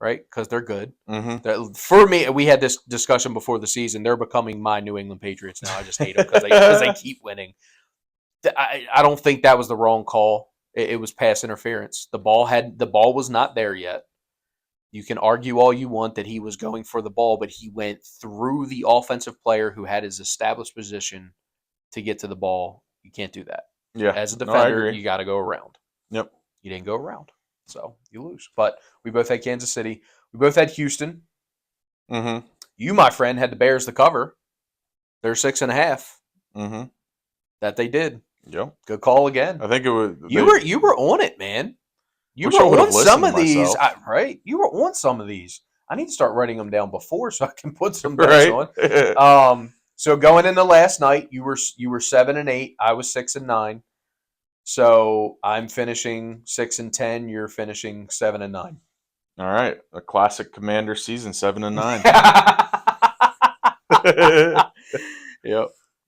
[SPEAKER 2] Right? Because they're good.
[SPEAKER 1] Mm-hmm.
[SPEAKER 2] For me, we had this discussion before the season. They're becoming my New England Patriots now. I just hate them because they keep winning. I don't think that was the wrong call. It was pass interference. The ball was not there yet. You can argue all you want that he was going for the ball, but he went through the offensive player who had his established position to get to the ball. You can't do that.
[SPEAKER 1] Yeah.
[SPEAKER 2] As a defender, you got to go around.
[SPEAKER 1] Yep.
[SPEAKER 2] You didn't go around. So you lose. But we both had Kansas City. We both had Houston.
[SPEAKER 1] Mm-hmm.
[SPEAKER 2] You, my friend, had the Bears to cover. They're 6.5.
[SPEAKER 1] Mm-hmm.
[SPEAKER 2] That they did.
[SPEAKER 1] Yep.
[SPEAKER 2] Good call again.
[SPEAKER 1] I think it was.
[SPEAKER 2] You were on it, man. You were on some of these, right? You were on some of these. I need to start writing them down before so I can put some bets on. So going into last night, you were 7-8. I was 6-9. So I'm finishing 6-10. You're finishing 7-9.
[SPEAKER 1] All right, a classic Commander season, 7-9.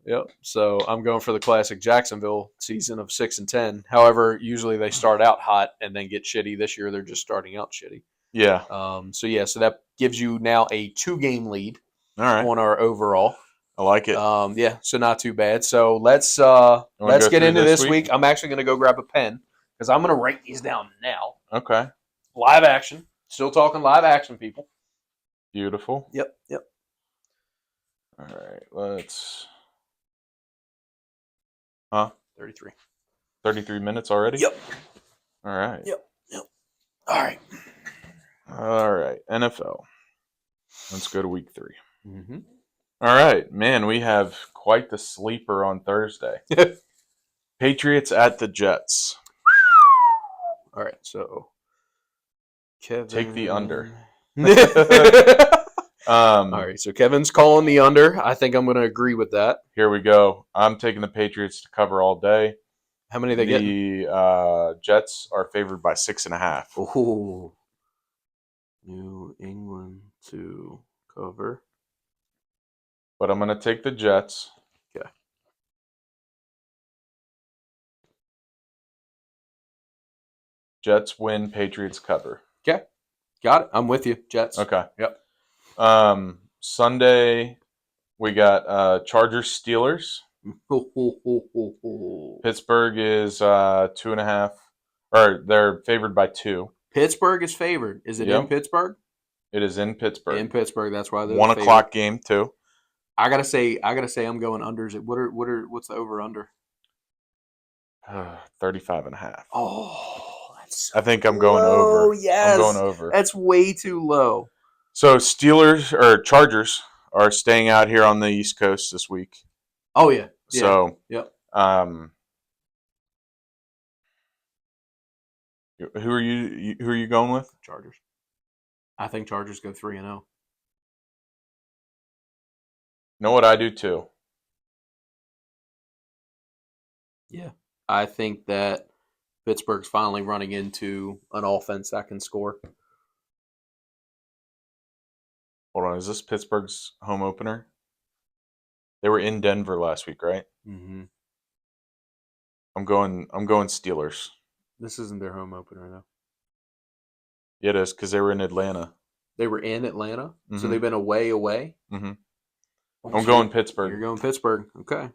[SPEAKER 2] Yep. So I'm going for the classic Jacksonville season of 6-10. However, usually they start out hot and then get shitty. This year they're just starting out shitty.
[SPEAKER 1] Yeah.
[SPEAKER 2] So that gives you now a 2-game lead.
[SPEAKER 1] All right.
[SPEAKER 2] On our overall.
[SPEAKER 1] I like it.
[SPEAKER 2] So not too bad. So let's get into this week. I'm actually going to go grab a pen because I'm going to write these down now.
[SPEAKER 1] Okay.
[SPEAKER 2] Live action. Still talking live action, people.
[SPEAKER 1] Beautiful.
[SPEAKER 2] Yep.
[SPEAKER 1] All right, let's.
[SPEAKER 2] 33.
[SPEAKER 1] 33 minutes already?
[SPEAKER 2] Yep.
[SPEAKER 1] All right.
[SPEAKER 2] Yep.
[SPEAKER 1] All right. NFL. Let's go to week 3.
[SPEAKER 2] Mm-hmm.
[SPEAKER 1] All right, man, we have quite the sleeper on Thursday. Patriots at the Jets.
[SPEAKER 2] All right, so Kevin.
[SPEAKER 1] Take the under.
[SPEAKER 2] All right, so Kevin's calling the under. I think I'm going to agree with that.
[SPEAKER 1] Here we go. I'm taking the Patriots to cover all day.
[SPEAKER 2] How many they get?
[SPEAKER 1] The Jets are favored by 6.5.
[SPEAKER 2] Ooh. New England to cover.
[SPEAKER 1] But I'm going to take the Jets.
[SPEAKER 2] Okay.
[SPEAKER 1] Jets win, Patriots cover.
[SPEAKER 2] Okay. Got it. I'm with you. Jets.
[SPEAKER 1] Okay.
[SPEAKER 2] Yep.
[SPEAKER 1] Sunday, we got Chargers Steelers. Pittsburgh is 2.5, or they're favored by 2.
[SPEAKER 2] Pittsburgh is favored. Is it in
[SPEAKER 1] Yep.
[SPEAKER 2] Pittsburgh?
[SPEAKER 1] It is in Pittsburgh.
[SPEAKER 2] In Pittsburgh. That's why they're
[SPEAKER 1] 1
[SPEAKER 2] the favorite.
[SPEAKER 1] o'clock game too.
[SPEAKER 2] I gotta say, I'm going unders. What's the over under?
[SPEAKER 1] 35.5.
[SPEAKER 2] Oh, that's
[SPEAKER 1] I think I'm going over.
[SPEAKER 2] Yes,
[SPEAKER 1] I'm going over.
[SPEAKER 2] That's way too low.
[SPEAKER 1] So Chargers are staying out here on the East Coast this week.
[SPEAKER 2] Oh yeah.
[SPEAKER 1] So
[SPEAKER 2] yep.
[SPEAKER 1] Who are you going with?
[SPEAKER 2] Chargers. I think Chargers go 3-0.
[SPEAKER 1] You know what, I do too.
[SPEAKER 2] Yeah. I think that Pittsburgh's finally running into an offense that can score.
[SPEAKER 1] Hold on, is this Pittsburgh's home opener? They were in Denver last week, right?
[SPEAKER 2] Mm-hmm.
[SPEAKER 1] I'm going Steelers.
[SPEAKER 2] This isn't their home opener though.
[SPEAKER 1] Yeah, it is, because they were in Atlanta.
[SPEAKER 2] They were in Atlanta, so they've been away.
[SPEAKER 1] Mm-hmm. I'm going Pittsburgh.
[SPEAKER 2] You're going Pittsburgh. Okay.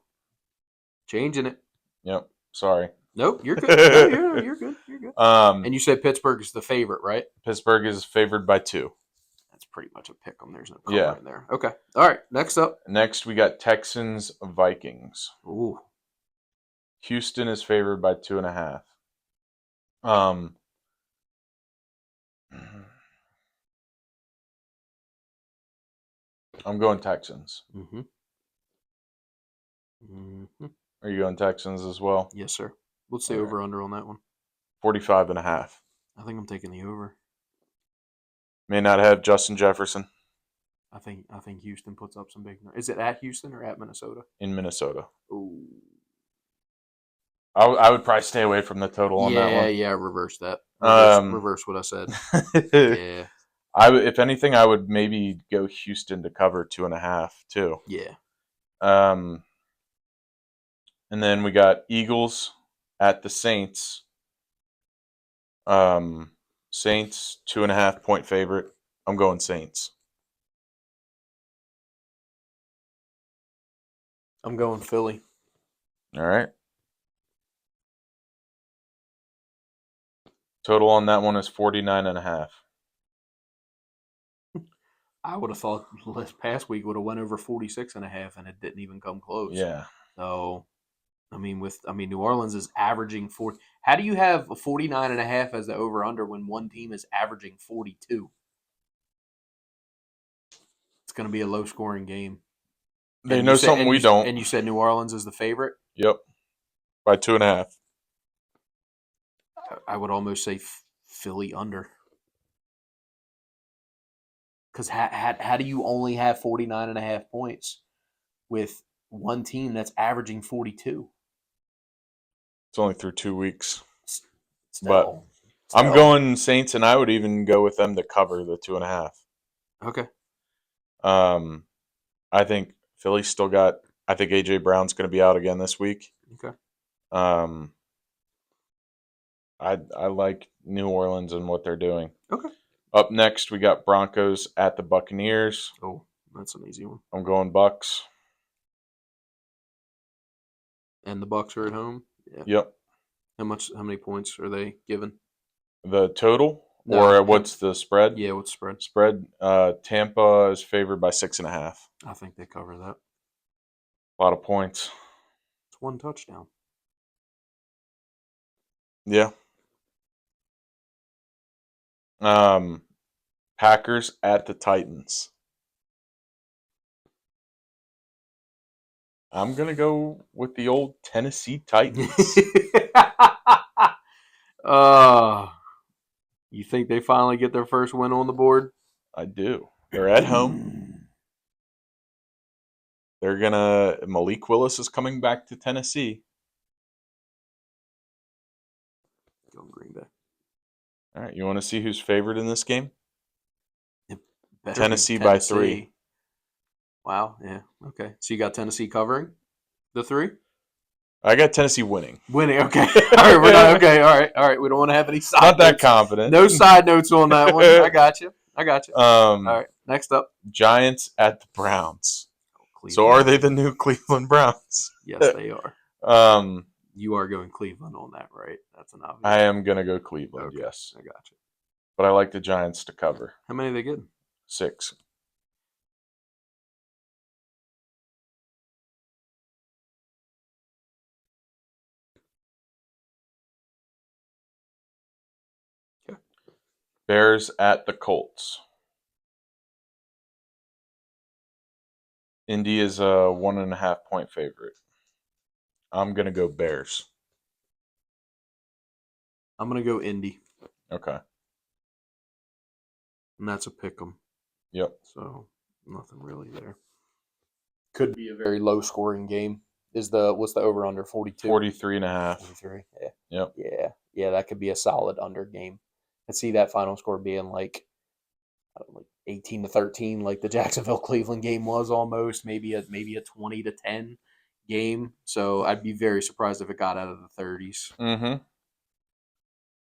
[SPEAKER 2] Changing it.
[SPEAKER 1] Yep. Sorry.
[SPEAKER 2] Nope, you're good. No, you're good. You're good. And you said Pittsburgh is the favorite, right?
[SPEAKER 1] Pittsburgh is favored by 2.
[SPEAKER 2] That's pretty much a pick 'em. There's no cover in there. Okay. All right. Next up.
[SPEAKER 1] Next, we got Texans Vikings.
[SPEAKER 2] Ooh.
[SPEAKER 1] Houston is favored by 2.5. I'm going Texans.
[SPEAKER 2] Mm-hmm. Mm-hmm.
[SPEAKER 1] Are you going Texans as well?
[SPEAKER 2] Yes, sir. What's the over under on that one?
[SPEAKER 1] 45.5.
[SPEAKER 2] I think I'm taking the over.
[SPEAKER 1] May not have Justin Jefferson.
[SPEAKER 2] I think Houston puts up some big. Is it at Houston or at Minnesota?
[SPEAKER 1] In Minnesota.
[SPEAKER 2] Ooh.
[SPEAKER 1] I would probably stay away from the total on that one.
[SPEAKER 2] Yeah, reverse that. Reverse what I said.
[SPEAKER 1] Yeah. If anything, I would maybe go Houston to cover 2.5 too.
[SPEAKER 2] Yeah.
[SPEAKER 1] And then we got Eagles at the Saints. Saints 2.5 point favorite. I'm going Saints.
[SPEAKER 2] I'm going Philly.
[SPEAKER 1] All right. Total on that one is 49.5.
[SPEAKER 2] I would have thought this past week would have went over 46.5, and it didn't even come close.
[SPEAKER 1] Yeah.
[SPEAKER 2] So, New Orleans is averaging 40. How do you have 49.5 as the over under when one team is averaging 42? It's going to be a low scoring game.
[SPEAKER 1] They know something we don't.
[SPEAKER 2] And you said New Orleans is the favorite?
[SPEAKER 1] Yep. By 2.5.
[SPEAKER 2] I would almost say Philly under. Because how do you only have 49.5 points with one team that's averaging 42?
[SPEAKER 1] It's only through 2 weeks.
[SPEAKER 2] Still.
[SPEAKER 1] I'm going Saints, and I would even go with them to cover the 2.5.
[SPEAKER 2] Okay.
[SPEAKER 1] I think Philly's still got. I think AJ Brown's going to be out again this week.
[SPEAKER 2] Okay.
[SPEAKER 1] I like New Orleans and what they're doing.
[SPEAKER 2] Okay.
[SPEAKER 1] Up next, we got Broncos at the Buccaneers.
[SPEAKER 2] Oh, that's an easy one.
[SPEAKER 1] I'm going Bucks.
[SPEAKER 2] And the Bucks are at home. Yeah.
[SPEAKER 1] Yep.
[SPEAKER 2] How many points are they given?
[SPEAKER 1] The total, or what's the spread?
[SPEAKER 2] Yeah, what's the spread?
[SPEAKER 1] Spread. Tampa is favored by 6.5.
[SPEAKER 2] I think they cover that.
[SPEAKER 1] A lot of points.
[SPEAKER 2] It's one touchdown.
[SPEAKER 1] Yeah. Packers at the Titans. I'm going to go with the old Tennessee Titans.
[SPEAKER 2] You think they finally get their first win on the board?
[SPEAKER 1] I do. They're at home. They're going to... Malik Willis is coming back to Tennessee.
[SPEAKER 2] Go Green Bay.
[SPEAKER 1] All right, you want to see who's favored in this game?
[SPEAKER 2] Tennessee
[SPEAKER 1] by 3.
[SPEAKER 2] Wow, yeah. Okay. So you got Tennessee covering the 3?
[SPEAKER 1] I got Tennessee winning.
[SPEAKER 2] Winning. Okay. All right. We're not okay. All right. All right. We don't want to have any side
[SPEAKER 1] Not that
[SPEAKER 2] notes.
[SPEAKER 1] confident.
[SPEAKER 2] No side notes on that one. I got you. All right. Next up,
[SPEAKER 1] Giants at the Browns.
[SPEAKER 2] Cleveland.
[SPEAKER 1] So are they the new Cleveland Browns?
[SPEAKER 2] Yes, they are.
[SPEAKER 1] Um,
[SPEAKER 2] You are going Cleveland on that, right? That's an obvious.
[SPEAKER 1] I am gonna go Cleveland.
[SPEAKER 2] Okay,
[SPEAKER 1] Yes,
[SPEAKER 2] I got you.
[SPEAKER 1] but I like the Giants to cover.
[SPEAKER 2] How many are they getting?
[SPEAKER 1] 6.
[SPEAKER 2] Okay.
[SPEAKER 1] Bears at the Colts. Indy is a 1.5 point favorite. I'm gonna go Bears.
[SPEAKER 2] I'm gonna go Indy,
[SPEAKER 1] Okay.
[SPEAKER 2] and that's a pick 'em.
[SPEAKER 1] Yep.
[SPEAKER 2] So nothing really there. Could be a very low scoring game. What's the over under 42?
[SPEAKER 1] 43.5.
[SPEAKER 2] 43. Yeah.
[SPEAKER 1] Yep.
[SPEAKER 2] Yeah, that could be a solid under game. I see that final score being like 18-13, like the Jacksonville Cleveland game was almost, maybe a 20-10 game. So I'd be very surprised if it got out of the 30s.
[SPEAKER 1] Mm-hmm.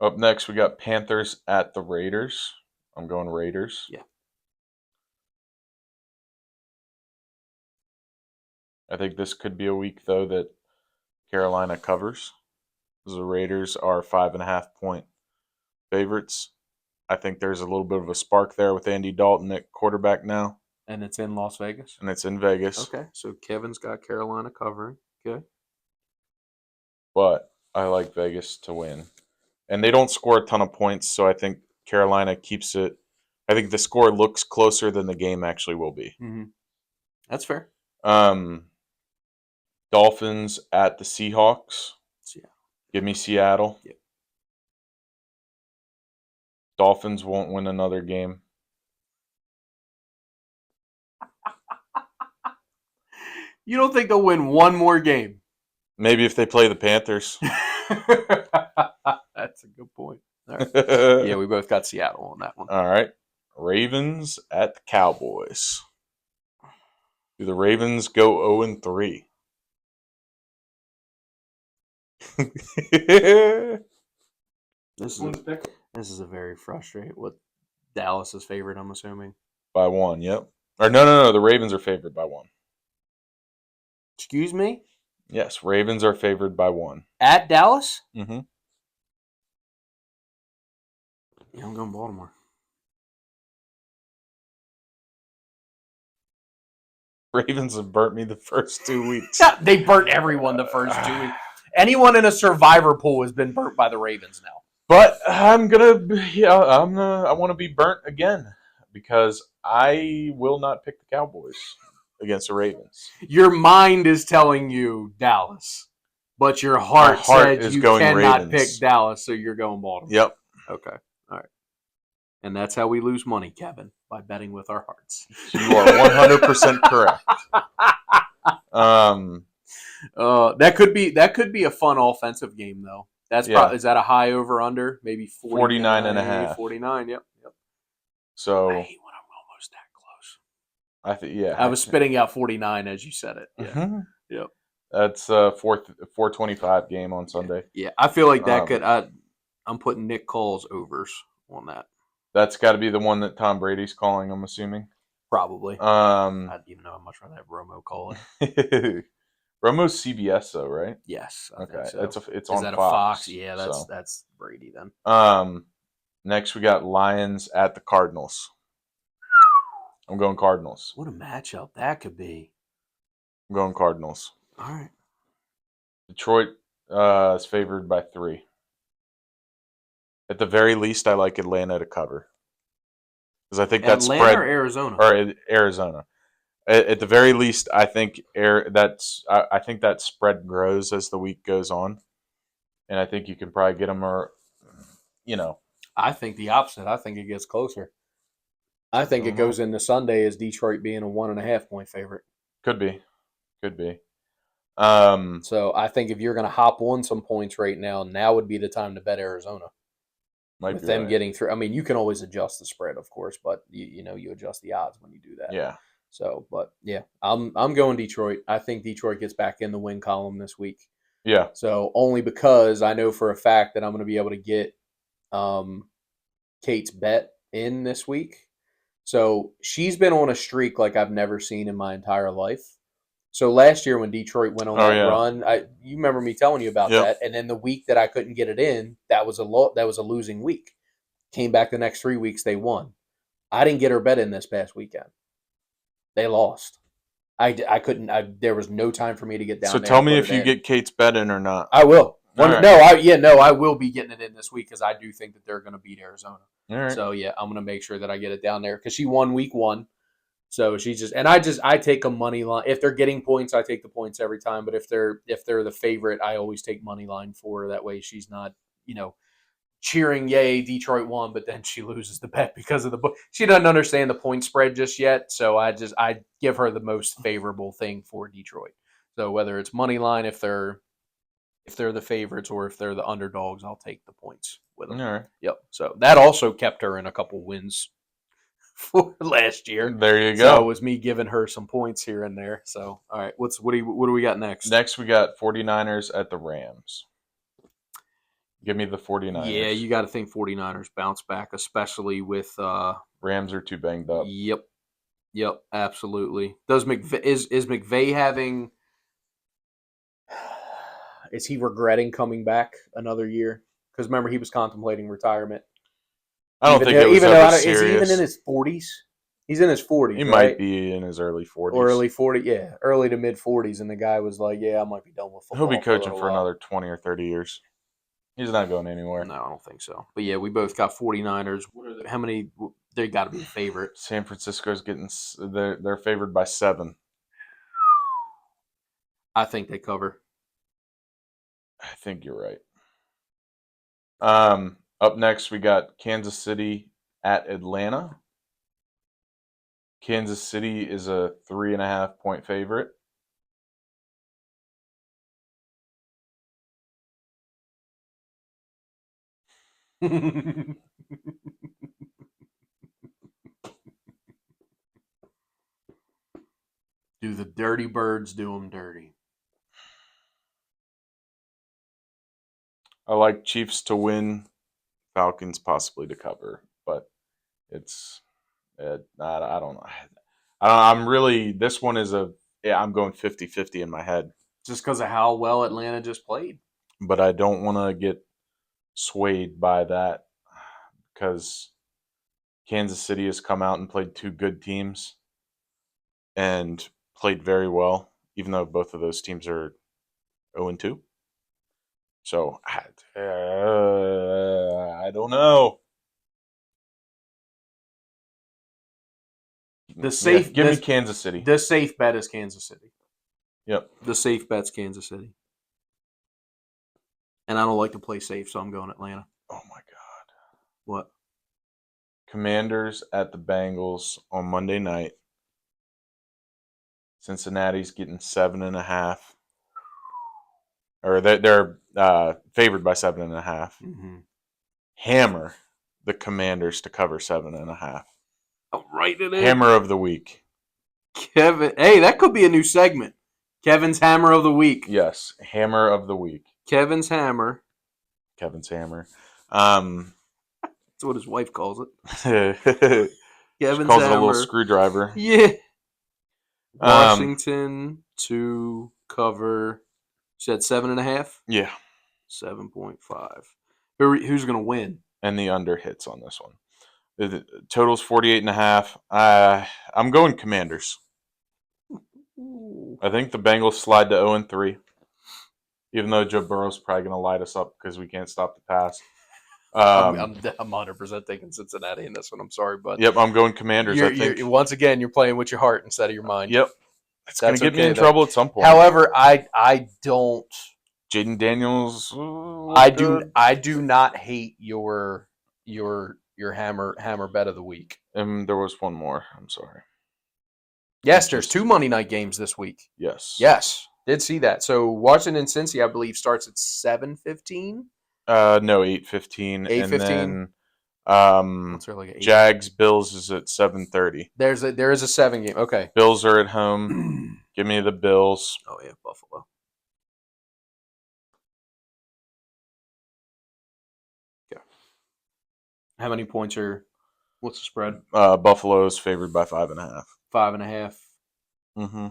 [SPEAKER 1] Up next, we got Panthers at the Raiders. I'm going Raiders.
[SPEAKER 2] Yeah.
[SPEAKER 1] I think this could be a week, though, that Carolina covers. The Raiders are 5.5 point favorites. I think there's a little bit of a spark there with Andy Dalton at quarterback now.
[SPEAKER 2] And it's in Las Vegas?
[SPEAKER 1] And it's in Vegas.
[SPEAKER 2] Okay, so Kevin's got Carolina covering. Okay.
[SPEAKER 1] But I like Vegas to win. And they don't score a ton of points, so I think Carolina keeps it. I think the score looks closer than the game actually will be.
[SPEAKER 2] Mm-hmm. That's fair.
[SPEAKER 1] Dolphins at the Seahawks.
[SPEAKER 2] Seattle.
[SPEAKER 1] Give me Seattle.
[SPEAKER 2] Yep.
[SPEAKER 1] Dolphins won't win another game.
[SPEAKER 2] You don't think they'll win one more game?
[SPEAKER 1] Maybe if they play the Panthers.
[SPEAKER 2] That's a good point. All right. Yeah, we both got Seattle on that one.
[SPEAKER 1] All right. Ravens at the Cowboys. Do the Ravens go 0-3?
[SPEAKER 2] This is a very frustrating. What Dallas is favored, I'm assuming.
[SPEAKER 1] By 1, yep. Or no. The Ravens are favored by 1.
[SPEAKER 2] Excuse me?
[SPEAKER 1] Yes, Ravens are favored by 1.
[SPEAKER 2] At Dallas?
[SPEAKER 1] Mm-hmm.
[SPEAKER 2] Yeah, I'm going Baltimore.
[SPEAKER 1] Ravens have burnt me the first 2 weeks.
[SPEAKER 2] They burnt everyone the first 2 weeks. Anyone in a survivor pool has been burnt by the Ravens now.
[SPEAKER 1] But I want to be burnt again because I will not pick the Cowboys against the Ravens.
[SPEAKER 2] Your mind is telling you Dallas, but your heart said you cannot pick Dallas, so you're going Baltimore.
[SPEAKER 1] Yep.
[SPEAKER 2] Okay. All right. And that's how we lose money, Kevin, by betting with our hearts.
[SPEAKER 1] You are 100% correct.
[SPEAKER 2] That could be a fun offensive game though. That's probably, is that a high over under? Maybe
[SPEAKER 1] 49.5.
[SPEAKER 2] 49. Yep.
[SPEAKER 1] So
[SPEAKER 2] I hate when I'm almost that close.
[SPEAKER 1] I think
[SPEAKER 2] I was spitting out 49 as you said it. Yeah.
[SPEAKER 1] Mm-hmm.
[SPEAKER 2] Yep.
[SPEAKER 1] That's a 425 game on Sunday.
[SPEAKER 2] Yeah, I feel like that could. I'm putting Nick Cole's overs on that.
[SPEAKER 1] That's got to be the one that Tom Brady's calling. I'm assuming.
[SPEAKER 2] Probably. I don't even know how much rather have Romo call it.
[SPEAKER 1] Romo's CBS though, right?
[SPEAKER 2] Yes. I
[SPEAKER 1] okay.
[SPEAKER 2] think so.
[SPEAKER 1] It's
[SPEAKER 2] Is
[SPEAKER 1] on
[SPEAKER 2] that
[SPEAKER 1] Fox.
[SPEAKER 2] A Fox? Yeah, that's Brady then.
[SPEAKER 1] Next we got Lions at the Cardinals. I'm going Cardinals.
[SPEAKER 2] What a matchup that could be.
[SPEAKER 1] I'm going Cardinals.
[SPEAKER 2] All right.
[SPEAKER 1] Detroit is favored by 3. At the very least, I like Atlanta to cover because I think that
[SPEAKER 2] Atlanta
[SPEAKER 1] spread
[SPEAKER 2] or Arizona
[SPEAKER 1] or Arizona. At the very least, I think I think that spread grows as the week goes on, and I think you can probably get them
[SPEAKER 2] I think the opposite. I think it gets closer. I think it goes into Sunday as Detroit being a 1.5 point favorite.
[SPEAKER 1] Could be.
[SPEAKER 2] So I think if you're going to hop on some points right now would be the time to bet Arizona. With them getting through. I mean, you can always adjust the spread, of course, but you adjust the odds when you do that.
[SPEAKER 1] Yeah.
[SPEAKER 2] So, but yeah, I'm going Detroit. I think Detroit gets back in the win column this week.
[SPEAKER 1] Yeah.
[SPEAKER 2] So only because I know for a fact that I'm going to be able to get um, Kate's bet in this week. So she's been on a streak like I've never seen in my entire life. So last year when Detroit went on
[SPEAKER 1] Oh
[SPEAKER 2] that
[SPEAKER 1] yeah.
[SPEAKER 2] run, you remember me telling you about
[SPEAKER 1] Yep.
[SPEAKER 2] that, and then the week that I couldn't get it in, that was a losing week. Came back the next 3 weeks, they won. I didn't get her bet in this past weekend. They lost. I couldn't. There was no time for me to get
[SPEAKER 1] So
[SPEAKER 2] down there
[SPEAKER 1] tell
[SPEAKER 2] and
[SPEAKER 1] me
[SPEAKER 2] put
[SPEAKER 1] if
[SPEAKER 2] it
[SPEAKER 1] you
[SPEAKER 2] in.
[SPEAKER 1] get Kate's bet in or not.
[SPEAKER 2] I will.
[SPEAKER 1] All right.
[SPEAKER 2] No, I will be getting it in this week because I do think that they're going to beat Arizona.
[SPEAKER 1] All right.
[SPEAKER 2] So yeah, I'm going to make sure that I get it down there because she won week one. So I take a money line. If they're getting points, I take the points every time. But if they're the favorite, I always take money line for her. That way she's not, cheering, yay, Detroit won, but then she loses the bet because of the book. She doesn't understand the point spread just yet. So I give her the most favorable thing for Detroit. So whether it's money line, if they're the favorites or if they're the underdogs, I'll take the points with them.
[SPEAKER 1] All right.
[SPEAKER 2] Yep. So that also kept her in a couple wins for last year.
[SPEAKER 1] There you
[SPEAKER 2] So it
[SPEAKER 1] go.
[SPEAKER 2] was me giving her some points here and there. So all right, what do we got next?
[SPEAKER 1] Next we got 49ers at the Rams. Give me the 49ers.
[SPEAKER 2] Yeah, you got to think 49ers bounce back, especially with
[SPEAKER 1] Rams are too banged up.
[SPEAKER 2] Yep, absolutely. Does is McVay having? Is he regretting coming back another year? Because remember, he was contemplating retirement.
[SPEAKER 1] I don't think it was ever serious.
[SPEAKER 2] Is he even in his 40s? He's in his 40s.
[SPEAKER 1] He
[SPEAKER 2] right?
[SPEAKER 1] might be in his early 40s.
[SPEAKER 2] Or early 40, yeah, early to mid 40s, and the guy was like, "Yeah, I might be done with football."
[SPEAKER 1] He'll be coaching for
[SPEAKER 2] while.
[SPEAKER 1] another 20 or 30 years. He's not going anywhere.
[SPEAKER 2] No, I don't think so. But yeah, we both got 49ers. How many? They got to be the favorite.
[SPEAKER 1] San Francisco's getting they're favored by 7.
[SPEAKER 2] I think they cover.
[SPEAKER 1] I think you're right. Up next we got Kansas City at Atlanta. Kansas City is a 3.5 point favorite.
[SPEAKER 2] Do the dirty birds do them dirty?
[SPEAKER 1] I like Chiefs to win, Falcons possibly to cover, but it's I don't know. I'm really this one is I'm going 50-50 in my head.
[SPEAKER 2] Just because of how well Atlanta just played.
[SPEAKER 1] But I don't want to get swayed by that because Kansas City has come out and played 2 good teams and played very well, even though both of those teams are 0-2. So I don't know. Give me Kansas City.
[SPEAKER 2] The safe bet is Kansas City.
[SPEAKER 1] Yep.
[SPEAKER 2] The safe bet's Kansas City. And I don't like to play safe, so I'm going Atlanta.
[SPEAKER 1] Oh my God.
[SPEAKER 2] What?
[SPEAKER 1] Commanders at the Bengals on Monday night. Cincinnati's getting 7.5. Or they're favored by 7.5.
[SPEAKER 2] Mm-hmm.
[SPEAKER 1] Hammer the Commanders to cover 7.5.
[SPEAKER 2] I'm writing it.
[SPEAKER 1] Hammer of the week.
[SPEAKER 2] Kevin. Hey, that could be a new segment. Kevin's Hammer of the Week.
[SPEAKER 1] Yes, Hammer of the week.
[SPEAKER 2] Kevin's Hammer.
[SPEAKER 1] Kevin's Hammer.
[SPEAKER 2] That's what his wife calls it.
[SPEAKER 1] Kevin's
[SPEAKER 2] Kevin's
[SPEAKER 1] calls
[SPEAKER 2] Hammer.
[SPEAKER 1] it a little screwdriver.
[SPEAKER 2] Yeah. Washington to cover. You said 7.5?
[SPEAKER 1] Yeah.
[SPEAKER 2] 7.5. Who's going to win?
[SPEAKER 1] And the under hits on this one. The total's 48.5. I'm going Commanders. I think the Bengals slide to 0-3. Even though Joe Burrow's probably going to light us up because we can't stop the pass.
[SPEAKER 2] I'm 100% taking Cincinnati in this one. I'm sorry, but
[SPEAKER 1] yep, I'm going Commanders. I think
[SPEAKER 2] once again, you're playing with your heart instead of your mind.
[SPEAKER 1] Yep, it's going to get me in trouble at some point.
[SPEAKER 2] However, I don't.
[SPEAKER 1] Jaden Daniels.
[SPEAKER 2] I do not hate your hammer bet of the week.
[SPEAKER 1] And there was one more. I'm sorry.
[SPEAKER 2] Yes, there's 2 Monday night games this week.
[SPEAKER 1] Yes,
[SPEAKER 2] did see that. So Washington Cincy, I believe, starts at 7:15.
[SPEAKER 1] No, 8:15.
[SPEAKER 2] 8:15.
[SPEAKER 1] And then Jags Bills is at 7:30.
[SPEAKER 2] There is a 7 game. Okay.
[SPEAKER 1] Bills are at home. Give me the Bills.
[SPEAKER 2] Oh yeah, Buffalo. How many points are? What's the spread?
[SPEAKER 1] Buffalo's favored by 5.5.
[SPEAKER 2] 5.5.
[SPEAKER 1] Mm-hmm.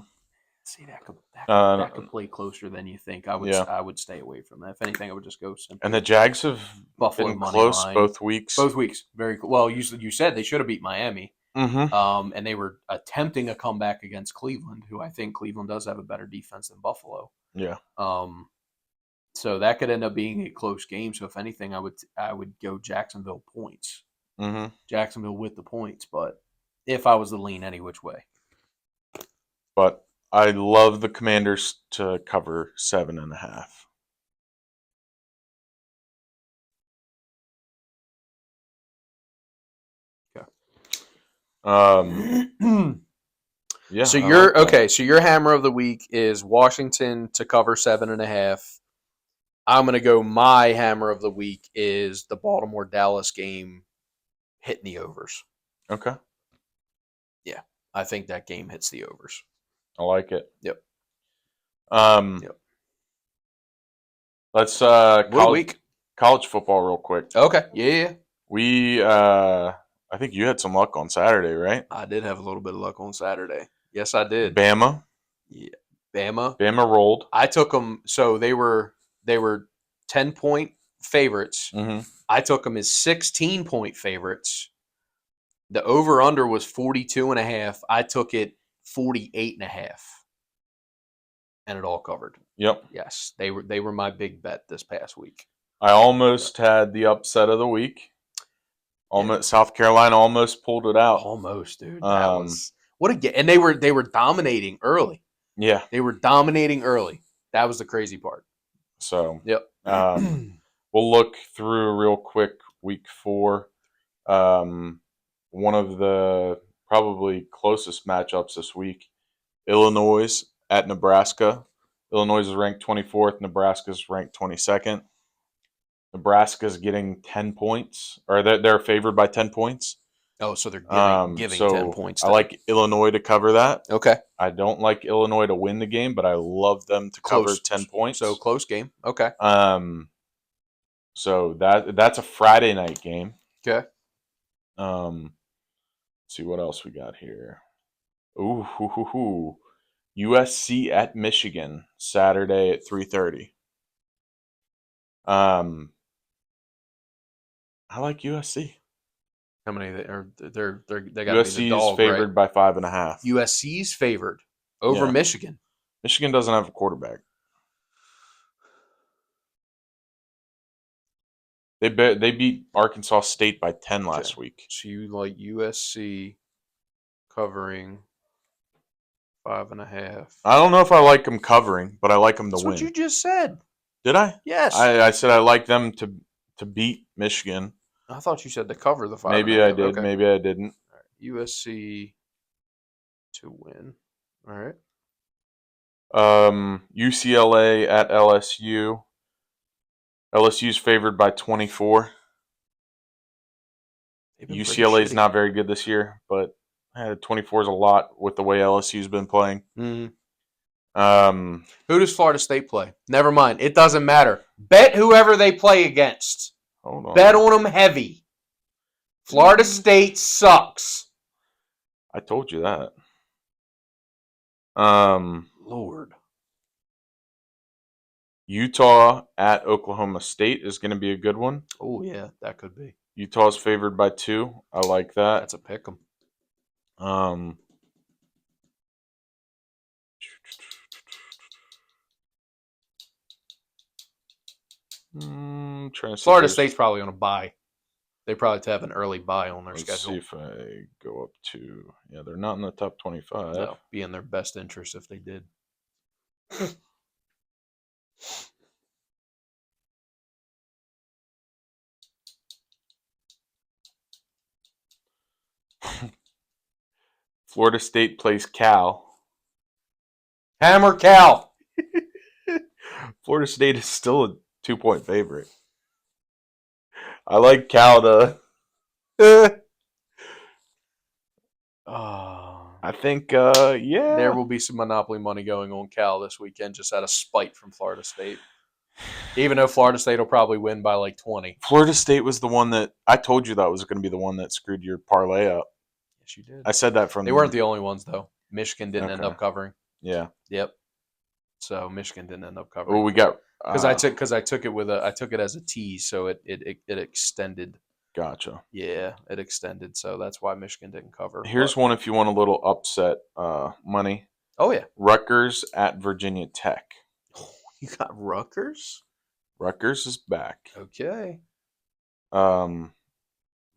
[SPEAKER 2] See, that
[SPEAKER 1] Uh,
[SPEAKER 2] could play closer than you think.
[SPEAKER 1] Yeah.
[SPEAKER 2] I would stay away from that. If anything, I would just go simply.
[SPEAKER 1] And the Jags have
[SPEAKER 2] Buffalo
[SPEAKER 1] been
[SPEAKER 2] money
[SPEAKER 1] close
[SPEAKER 2] line.
[SPEAKER 1] both weeks.
[SPEAKER 2] Both weeks, very cool. Well, you said they should have beat Miami,
[SPEAKER 1] Mm-hmm.
[SPEAKER 2] and they were attempting a comeback against Cleveland, who I think Cleveland does have a better defense than Buffalo.
[SPEAKER 1] Yeah.
[SPEAKER 2] So that could end up being a close game. So if anything, I would go Jacksonville points.
[SPEAKER 1] Mm-hmm.
[SPEAKER 2] Jacksonville with the points, but if I was to lean any which way.
[SPEAKER 1] But I love the Commanders to cover 7.5. Yeah.
[SPEAKER 2] So
[SPEAKER 1] I
[SPEAKER 2] your
[SPEAKER 1] like that.
[SPEAKER 2] okay. So your hammer of the week is Washington to cover 7.5. I'm gonna go. My hammer of the week is the Baltimore Dallas game hitting the overs.
[SPEAKER 1] Okay.
[SPEAKER 2] Yeah, I think that game hits the overs.
[SPEAKER 1] I like it.
[SPEAKER 2] Yep.
[SPEAKER 1] Let's college football real quick.
[SPEAKER 2] Okay. Yeah.
[SPEAKER 1] We I think you had some luck on Saturday, right?
[SPEAKER 2] I did have a little bit of luck on Saturday. Yes, I did.
[SPEAKER 1] Bama.
[SPEAKER 2] Yeah. Bama
[SPEAKER 1] rolled.
[SPEAKER 2] I took them. So they were 10-point favorites.
[SPEAKER 1] Mm-hmm.
[SPEAKER 2] I took them as 16-point favorites. The over under was 42.5. I took it 48.5. And it all covered.
[SPEAKER 1] Yep.
[SPEAKER 2] Yes. They were my big bet this past week.
[SPEAKER 1] I almost had the upset of the week. South Carolina almost pulled it out.
[SPEAKER 2] Almost, dude. That was what a game. And they were dominating early.
[SPEAKER 1] Yeah.
[SPEAKER 2] They were dominating early. That was the crazy part.
[SPEAKER 1] So
[SPEAKER 2] yep.
[SPEAKER 1] We'll look through real quick week 4. One of the probably closest matchups this week, Illinois at Nebraska. Illinois is ranked 24th. Nebraska is ranked 22nd. Nebraska's getting 10 points, or they're favored by 10 points.
[SPEAKER 2] Oh, so they're giving
[SPEAKER 1] so
[SPEAKER 2] 10 points.
[SPEAKER 1] I like Illinois to cover that.
[SPEAKER 2] Okay.
[SPEAKER 1] I don't like Illinois to win the game, but I love them to cover 10 points.
[SPEAKER 2] So close game. Okay.
[SPEAKER 1] So that's a Friday night game.
[SPEAKER 2] Okay.
[SPEAKER 1] Let's see what else we got here. Ooh, USC at Michigan, Saturday at 3:30. I like USC.
[SPEAKER 2] How many they got?
[SPEAKER 1] USC is favored by 5.5.
[SPEAKER 2] USC's favored over Michigan.
[SPEAKER 1] Michigan doesn't have a quarterback. They beat Arkansas State by 10 last week.
[SPEAKER 2] So you like USC covering 5.5?
[SPEAKER 1] I don't know if I like them covering, but I like them to win.
[SPEAKER 2] That's what you just said.
[SPEAKER 1] Did I?
[SPEAKER 2] Yes.
[SPEAKER 1] I said I like them to beat Michigan.
[SPEAKER 2] I thought you said to cover the 5.5.
[SPEAKER 1] Maybe I did.
[SPEAKER 2] Okay.
[SPEAKER 1] Maybe I didn't.
[SPEAKER 2] All right. USC to win. All right.
[SPEAKER 1] UCLA at LSU. LSU's favored by 24. UCLA's not very good this year, but 24 is a lot with the way LSU's been playing.
[SPEAKER 2] Mm-hmm. Who does Florida State play? Never mind. It doesn't matter. Bet whoever they play against.
[SPEAKER 1] Hold on.
[SPEAKER 2] Bet on them heavy. Florida State sucks.
[SPEAKER 1] I told you that.
[SPEAKER 2] Lord.
[SPEAKER 1] Utah at Oklahoma State is going to be a good one.
[SPEAKER 2] Oh, yeah, that could be.
[SPEAKER 1] Utah's favored by 2. I like that.
[SPEAKER 2] That's a pick 'em. Florida State's probably on a bye. They probably have an early bye on their schedule.
[SPEAKER 1] Let's see if I go up to... Yeah, they're not in the top 25.
[SPEAKER 2] No, be in their best interest if they did.
[SPEAKER 1] Florida State plays Cal.
[SPEAKER 2] Hammer Cal.
[SPEAKER 1] Florida State is still a 2-point favorite. I like Cal to... I think, yeah.
[SPEAKER 2] There will be some Monopoly money going on Cal this weekend just out of spite from Florida State. Even though Florida State will probably win by like 20.
[SPEAKER 1] Florida State was the one that I told you that was going to be the one that screwed your parlay up.
[SPEAKER 2] Yes, you did.
[SPEAKER 1] I said that from
[SPEAKER 2] They weren't the only ones though. Michigan didn't end
[SPEAKER 1] Okay.
[SPEAKER 2] up covering.
[SPEAKER 1] Yeah.
[SPEAKER 2] Yep. So Michigan didn't end up covering.
[SPEAKER 1] Well, we got
[SPEAKER 2] because I took it as a tease, so it extended.
[SPEAKER 1] Gotcha.
[SPEAKER 2] Yeah, it extended, so that's why Michigan didn't cover.
[SPEAKER 1] Here's one if you want a little upset money.
[SPEAKER 2] Oh yeah,
[SPEAKER 1] Rutgers at Virginia Tech.
[SPEAKER 2] you got Rutgers.
[SPEAKER 1] Rutgers is back.
[SPEAKER 2] Okay.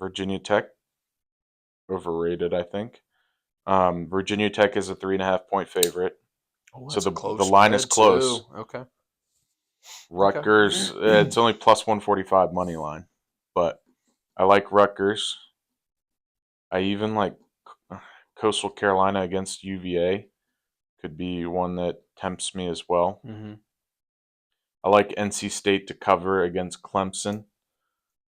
[SPEAKER 1] Virginia Tech overrated, I think. Virginia Tech is a 3.5 point favorite.
[SPEAKER 2] Oh,
[SPEAKER 1] So
[SPEAKER 2] that's
[SPEAKER 1] the line is close.
[SPEAKER 2] too. Okay.
[SPEAKER 1] Rutgers, it's only plus 145 money line, but I like Rutgers. I even like Coastal Carolina against UVA. Could be one that tempts me as well.
[SPEAKER 2] Mm-hmm.
[SPEAKER 1] I like NC State to cover against Clemson.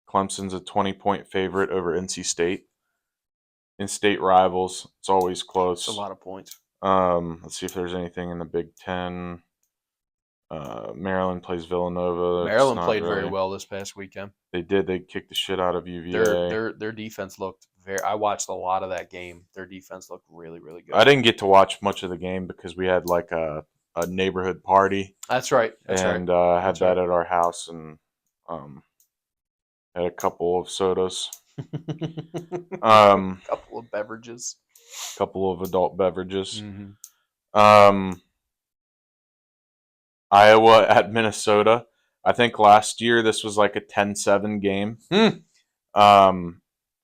[SPEAKER 1] Clemson's a 20-point favorite over NC State. In-state rivals, it's always close.
[SPEAKER 2] It's a lot of points.
[SPEAKER 1] Let's see if there's anything in the Big Ten. Maryland plays Villanova.
[SPEAKER 2] Maryland played very well this past weekend.
[SPEAKER 1] They did. They kicked the shit out of UVA.
[SPEAKER 2] Their defense looked very. I watched a lot of that game. Their defense looked really, really good.
[SPEAKER 1] I didn't get to watch much of the game because we had like a neighborhood party.
[SPEAKER 2] That's right.
[SPEAKER 1] Had that at our house and had a couple of sodas.
[SPEAKER 2] Couple of beverages.
[SPEAKER 1] Couple of adult beverages.
[SPEAKER 2] Mm-hmm.
[SPEAKER 1] Iowa at Minnesota. I think last year this was like a 10-7 game.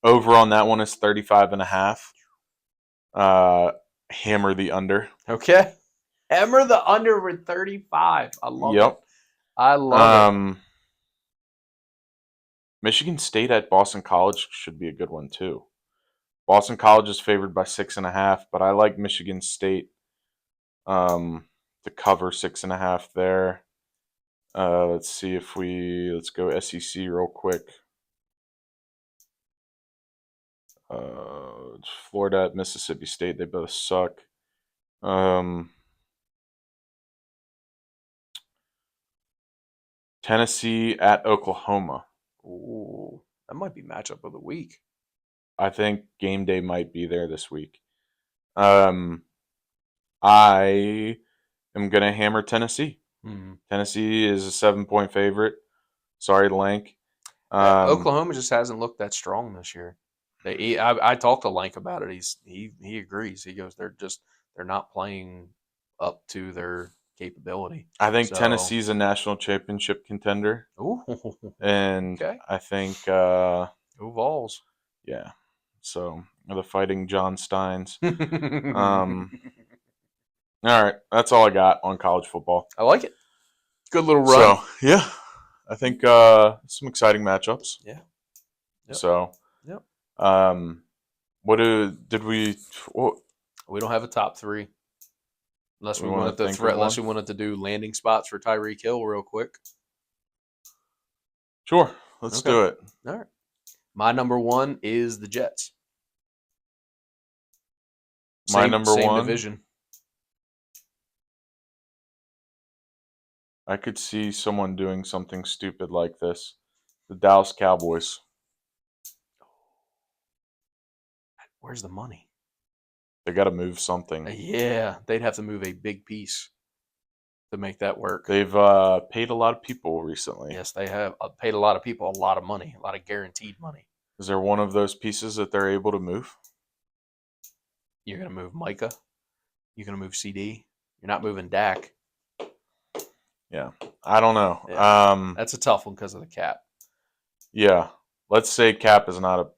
[SPEAKER 1] Over on that one is 35.5. Hammer the under.
[SPEAKER 2] Okay. Hammer the under with 35. I love it. I love it.
[SPEAKER 1] Michigan State at Boston College should be a good one too. Boston College is favored by 6.5, but I like Michigan State to cover 6.5 there. Let's go SEC real quick. Florida at Mississippi State, they both suck. Tennessee at Oklahoma.
[SPEAKER 2] Ooh, that might be matchup of the week.
[SPEAKER 1] I think game day might be there this week. I am going to hammer Tennessee.
[SPEAKER 2] Mm-hmm.
[SPEAKER 1] Tennessee is a 7-point favorite. Sorry, Lank.
[SPEAKER 2] Oklahoma just hasn't looked that strong this year. I talked to Lank about it. He agrees. He goes, they're not playing up to their capability.
[SPEAKER 1] I think Tennessee's a national championship contender.
[SPEAKER 2] Ooh.
[SPEAKER 1] And I think
[SPEAKER 2] Go Vols.
[SPEAKER 1] Yeah. So the Fighting John Steins. All right, that's all I got on college football.
[SPEAKER 2] I like it. Good little run.
[SPEAKER 1] So yeah, I think some exciting matchups.
[SPEAKER 2] Yeah.
[SPEAKER 1] Yep. So
[SPEAKER 2] yep.
[SPEAKER 1] We
[SPEAKER 2] don't have a top three. Unless we wanted to do landing spots for Tyreek Hill real quick.
[SPEAKER 1] Sure. Let's do it.
[SPEAKER 2] All right. My number one is the Jets.
[SPEAKER 1] Same
[SPEAKER 2] one division.
[SPEAKER 1] I could see someone doing something stupid like this. The Dallas Cowboys.
[SPEAKER 2] Where's the money?
[SPEAKER 1] They got to move something.
[SPEAKER 2] Yeah, they'd have to move a big piece to make that work.
[SPEAKER 1] They've paid a lot of people recently.
[SPEAKER 2] Yes, they have paid a lot of people a lot of money, a lot of guaranteed money.
[SPEAKER 1] Is there one of those pieces that they're able to move?
[SPEAKER 2] You're going to move Micah. You're going to move CD. You're not moving Dak.
[SPEAKER 1] Yeah, I don't know.
[SPEAKER 2] Yeah. That's a tough one because of the cap.
[SPEAKER 1] Yeah, let's say cap is not a.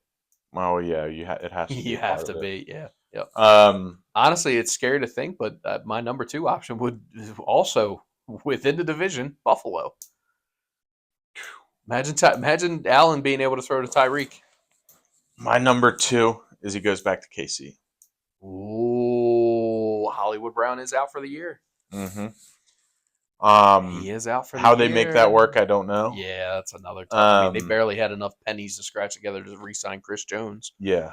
[SPEAKER 1] Well, yeah, it has to.
[SPEAKER 2] You have to be. Yeah. Yep. Honestly, it's scary to think, but my number two option would also within the division, Buffalo. Imagine Allen being able to throw to Tyreek.
[SPEAKER 1] My number two is he goes back to KC.
[SPEAKER 2] Ooh, Hollywood Brown is out for the year.
[SPEAKER 1] Mm-hmm.
[SPEAKER 2] He is out for the
[SPEAKER 1] year. How
[SPEAKER 2] they
[SPEAKER 1] make that work, I don't know.
[SPEAKER 2] Yeah, that's another tough. They barely had enough pennies to scratch together to re-sign Chris Jones.
[SPEAKER 1] Yeah.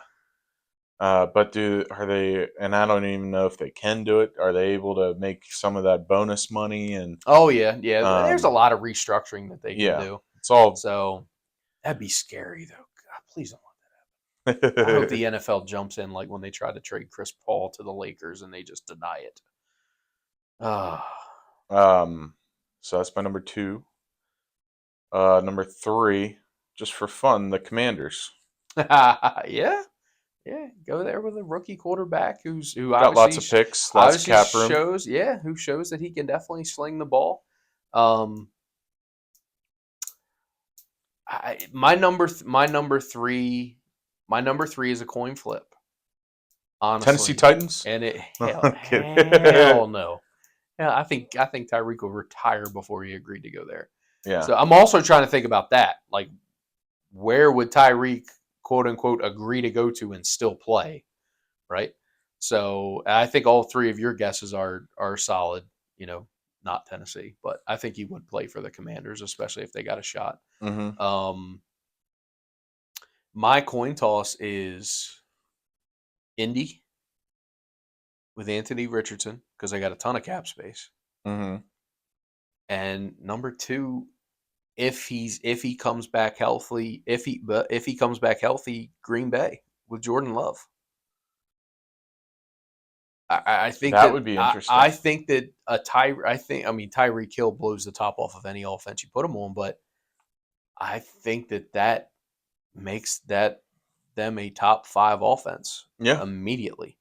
[SPEAKER 1] But are they? And I don't even know if they can do it. Are they able to make some of that bonus money? And
[SPEAKER 2] Oh yeah. There's a
[SPEAKER 1] um,
[SPEAKER 2] lot of restructuring that they can
[SPEAKER 1] yeah,
[SPEAKER 2] do.
[SPEAKER 1] it's all.
[SPEAKER 2] So that'd be scary though. God, please don't. I hope the NFL jumps in like when they tried to trade Chris Paul to the Lakers and they just deny it. Ah,
[SPEAKER 1] um, so that's my number two. Number three, just for fun, the Commanders
[SPEAKER 2] yeah, yeah. Go there with a rookie quarterback who
[SPEAKER 1] got lots of picks, lots of
[SPEAKER 2] obviously
[SPEAKER 1] cap room.
[SPEAKER 2] shows who shows that he can definitely sling the ball. Um, my number three is a coin flip.
[SPEAKER 1] Tennessee
[SPEAKER 2] Honestly,
[SPEAKER 1] Titans.
[SPEAKER 2] and it
[SPEAKER 1] I'm kidding.
[SPEAKER 2] hell no. Yeah, I think Tyreek will retire before he agreed to go there.
[SPEAKER 1] Yeah.
[SPEAKER 2] So I'm also trying to think about that. Like, where would Tyreek quote unquote agree to go to and still play? Right. So I think all three of your guesses are solid. You know, not Tennessee, but I think he would play for the Commanders, especially if they got a shot.
[SPEAKER 1] Mm-hmm.
[SPEAKER 2] My coin toss is Indy with Anthony Richardson because I got a ton of cap space.
[SPEAKER 1] Mm-hmm.
[SPEAKER 2] And number two, if he comes back healthy, if he comes back healthy, Green Bay with Jordan Love. I think
[SPEAKER 1] That
[SPEAKER 2] that
[SPEAKER 1] would be
[SPEAKER 2] I
[SPEAKER 1] interesting.
[SPEAKER 2] think that Tyreek Hill blows the top off of any offense you put him on, but I think that makes them a top 5 offense
[SPEAKER 1] Yeah.
[SPEAKER 2] immediately,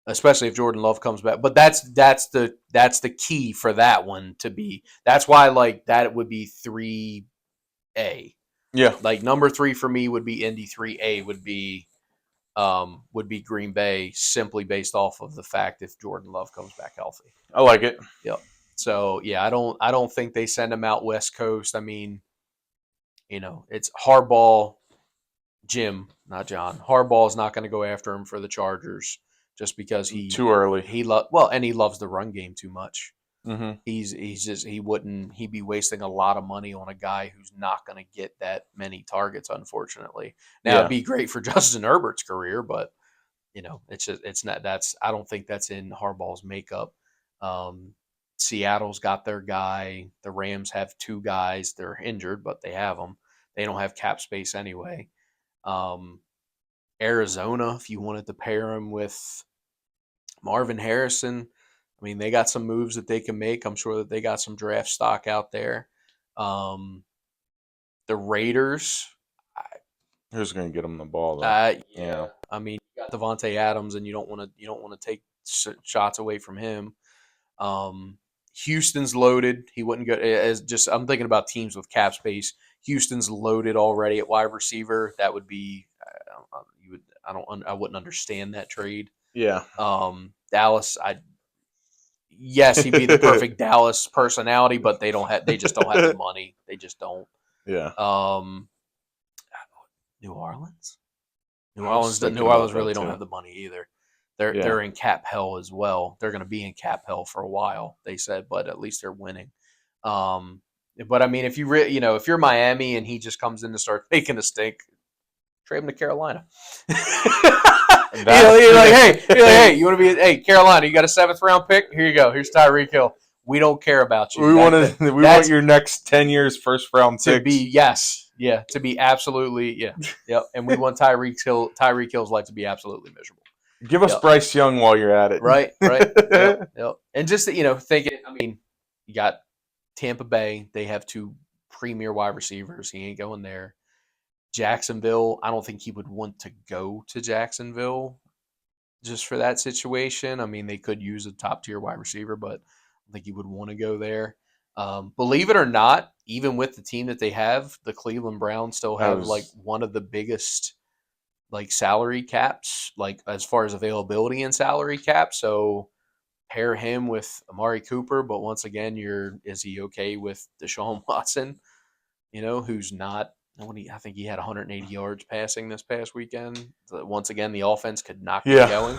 [SPEAKER 2] especially if Jordan Love comes back. But that's the key for that one to be. That's why like that would be 3A.
[SPEAKER 1] Yeah.
[SPEAKER 2] Like number 3 for me would be Indy. 3A would be Green Bay simply based off of the fact if Jordan Love comes back healthy.
[SPEAKER 1] I like it.
[SPEAKER 2] Yep. So yeah, I don't think they send him out West Coast. I mean, it's Harbaugh, Jim, not John. Harbaugh is not going to go after him for the Chargers just because
[SPEAKER 1] Too early.
[SPEAKER 2] and he loves the run game too much.
[SPEAKER 1] Mm-hmm.
[SPEAKER 2] He'd be wasting a lot of money on a guy who's not going to get that many targets, unfortunately. Now it'd
[SPEAKER 1] Yeah.
[SPEAKER 2] be great for Justin Herbert's career, but it's not. I don't think that's in Harbaugh's makeup. Seattle's got their guy. The Rams have 2 guys. They're injured, but they have them. They don't have cap space anyway. Um, Arizona, if you wanted to pair him with Marvin Harrison, I mean, they got some moves that they can make. I'm sure that they got some draft stock out there. Um, the Raiders,
[SPEAKER 1] Who's going to get him the ball though?
[SPEAKER 2] yeah. I mean, you got Devontae Adams, and you don't want to take shots away from him. Houston's loaded. He wouldn't go as just. I'm thinking about teams with cap space. Houston's loaded already at wide receiver. That would be you would. I wouldn't understand that trade.
[SPEAKER 1] Yeah.
[SPEAKER 2] Dallas. Yes, he'd be the perfect Dallas personality, but they just don't have the money. They just don't.
[SPEAKER 1] Yeah.
[SPEAKER 2] New Orleans. New
[SPEAKER 1] I was
[SPEAKER 2] Orleans.
[SPEAKER 1] thinking
[SPEAKER 2] New
[SPEAKER 1] about
[SPEAKER 2] Orleans
[SPEAKER 1] that
[SPEAKER 2] really don't
[SPEAKER 1] too.
[SPEAKER 2] have the money either. They're
[SPEAKER 1] Yeah.
[SPEAKER 2] they're in cap hell as well. They're going to be in cap hell for a while. They said, but at least they're winning. Um, but I mean, if if you're Miami and he just comes in to start making a stink, trade him to Carolina. You're like, hey, you want to be? Hey, Carolina, you got a 7th round pick? Here you go. Here's Tyreek Hill. We don't care about you.
[SPEAKER 1] We want your next 10 years first round
[SPEAKER 2] to
[SPEAKER 1] picks.
[SPEAKER 2] be to be absolutely yep. And we want Tyreek Hill's life to be absolutely miserable.
[SPEAKER 1] Give us Bryce Young while you're at it.
[SPEAKER 2] Right. Yep. And just thinking, I mean, you got Tampa Bay. They have 2 premier wide receivers. He ain't going there. Jacksonville, I don't think he would want to go to Jacksonville just for that situation. I mean, they could use a top tier wide receiver, but I think he would want to go there. Believe it or not, even with the team that they have, the Cleveland Browns still have like one of the biggest like salary caps, like as far as availability and salary cap. So pair him with Amari Cooper, but once again, is he okay with Deshaun Watson? Who's not. I think he had 180 yards passing this past weekend. Once again, the offense could not get going.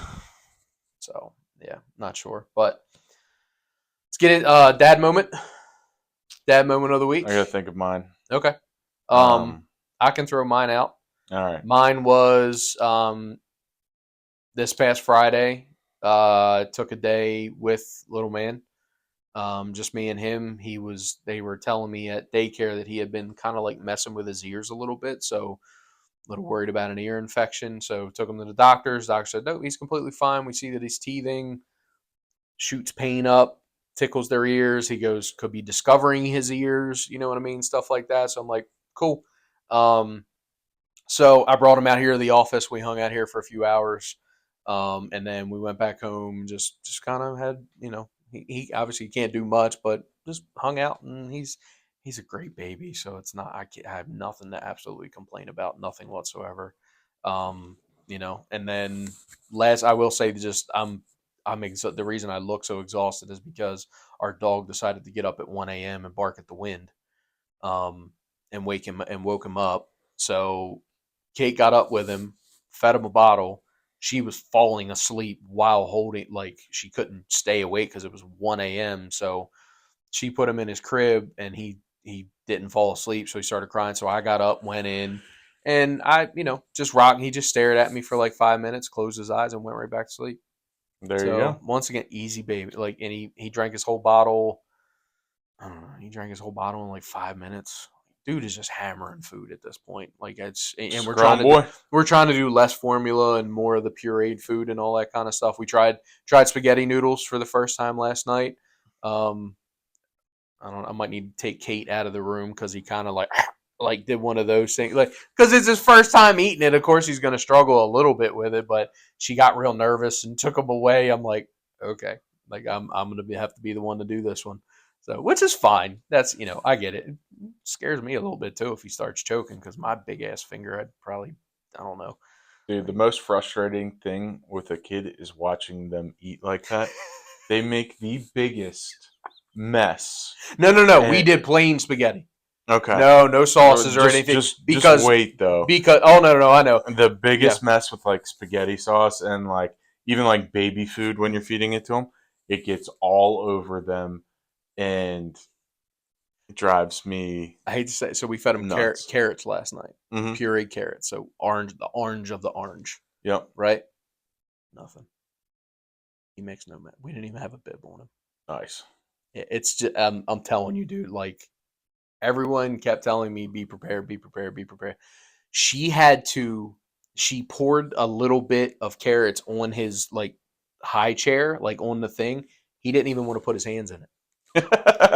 [SPEAKER 2] So yeah, not sure, but let's get it. Dad moment of the week.
[SPEAKER 1] I gotta think of mine.
[SPEAKER 2] Okay. I can throw mine out.
[SPEAKER 1] All right.
[SPEAKER 2] Mine was this past Friday, took a day with little man. Just me and him. They were telling me at daycare that he had been kind of like messing with his ears a little bit. So a little worried about an ear infection. So took him to the doctors. Doctor said, no, he's completely fine. We see that he's teething, shoots pain up, tickles their ears. He goes, could be discovering his ears. You know what I mean? Stuff like that. So I'm like, cool. So I brought him out here to the office. We hung out here for a few hours. And then we went back home, just kind of had, he obviously can't do much, but just hung out, and he's a great baby. So it's not, I have nothing to absolutely complain about, nothing whatsoever. And then I will say just, the reason I look so exhausted is because our dog decided to get up at 1 a.m. and bark at the wind, and woke him up. So Kate got up with him, fed him a bottle. She was falling asleep while holding, like she couldn't stay awake because it was 1 a.m. So she put him in his crib, and he didn't fall asleep. So he started crying. So I got up, went in, and I, just rocked. He just stared at me for like 5 minutes, closed his eyes, and went right back to sleep.
[SPEAKER 1] There you go.
[SPEAKER 2] Once again, easy baby. Like, and he drank his whole bottle. I don't know. He drank his whole bottle in like 5 minutes. Dude is just hammering food at this point. Like, and we're trying to do less formula and more of the pureed food and all that kind of stuff. We tried spaghetti noodles for the first time last night. I might need to take Kate out of the room because he kind of like did one of those things, like, because it's his first time eating it. Of course, he's going to struggle a little bit with it, but she got real nervous and took him away. I'm like, okay, like I'm going to have to be the one to do this one. So, which is fine. That's, I get it. It scares me a little bit too if he starts choking, because my big ass finger, I don't know.
[SPEAKER 1] Dude, the most frustrating thing with a kid is watching them eat like that. They make the biggest mess.
[SPEAKER 2] No. We did plain spaghetti.
[SPEAKER 1] Okay.
[SPEAKER 2] No sauces or anything.
[SPEAKER 1] Just wait though.
[SPEAKER 2] Because no, I know.
[SPEAKER 1] The biggest mess with like spaghetti sauce and like even like baby food when you're feeding it to them, it gets all over them. And it drives me.
[SPEAKER 2] I hate to say it. So we fed him carrots last night, pureed carrots. So the orange of the orange.
[SPEAKER 1] Yep.
[SPEAKER 2] Right. Nothing. He makes no mess. We didn't even have a bib on him.
[SPEAKER 1] Nice.
[SPEAKER 2] It's just, I'm telling you, dude. Like, everyone kept telling me, be prepared, be prepared, be prepared. She poured a little bit of carrots on his like high chair, like on the thing. He didn't even want to put his hands in it.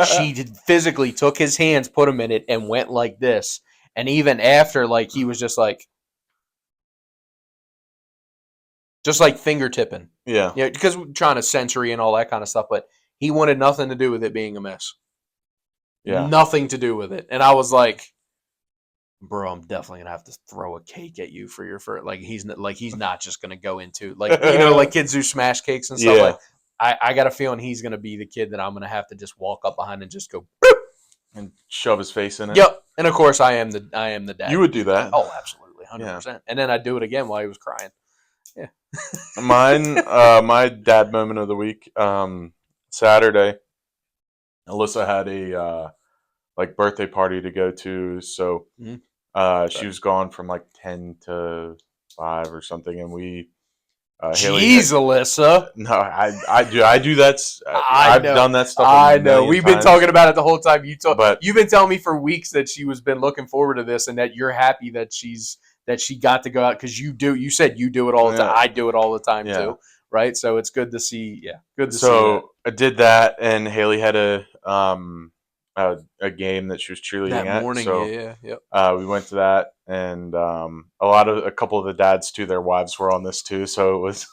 [SPEAKER 2] She physically took his hands, put them in it, and went like this. And even after, like, he was just like finger tipping.
[SPEAKER 1] Yeah.
[SPEAKER 2] Because we're trying to sensory and all that kind of stuff, but he wanted nothing to do with it being a mess. Yeah. Nothing to do with it. And I was like, bro, I'm definitely gonna have to throw a cake at you for your first. Like, he's not just gonna go into, like, like kids do smash cakes and stuff. Yeah. Like, I got a feeling he's going to be the kid that I'm going to have to just walk up behind and just go boop,
[SPEAKER 1] and shove his face in it.
[SPEAKER 2] Yep. And of course, I am the dad.
[SPEAKER 1] You would do that.
[SPEAKER 2] Oh, absolutely, 100%. Yeah. And then I'd do it again while he was crying. Yeah.
[SPEAKER 1] Mine, my dad moment of the week. Saturday, Alyssa had a birthday party to go to, so she was gone from like 10 to 5 or something, and we.
[SPEAKER 2] Alyssa.
[SPEAKER 1] No, I do that. I've done that stuff.
[SPEAKER 2] I know. We've been talking about it the whole time. You've been telling me for weeks that she was been looking forward to this, and that you're happy that she got to go out, because you do. You said you do it all the time. I do it all the time too. Right. So it's good to see. Yeah. Good to see. So
[SPEAKER 1] I did that, and Haley had a game that she was cheerleading
[SPEAKER 2] that morning.
[SPEAKER 1] So,
[SPEAKER 2] yep.
[SPEAKER 1] We went to that, and a couple of the dads too, their wives were on this too, so it was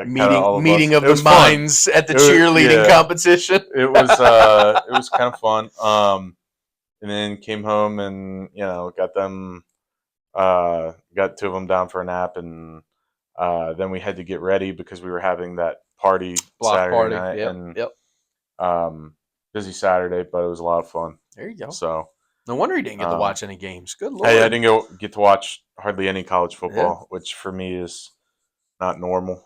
[SPEAKER 2] meeting of the minds at the cheerleading competition.
[SPEAKER 1] It was kind of fun. And then came home and got two of them down for a nap, and then we had to get ready because we were having that party Saturday night. And busy Saturday, but it was a lot of fun.
[SPEAKER 2] There you go.
[SPEAKER 1] So
[SPEAKER 2] no wonder you didn't get to watch any games. Good Lord.
[SPEAKER 1] I didn't get to watch hardly any college football, which for me is not normal.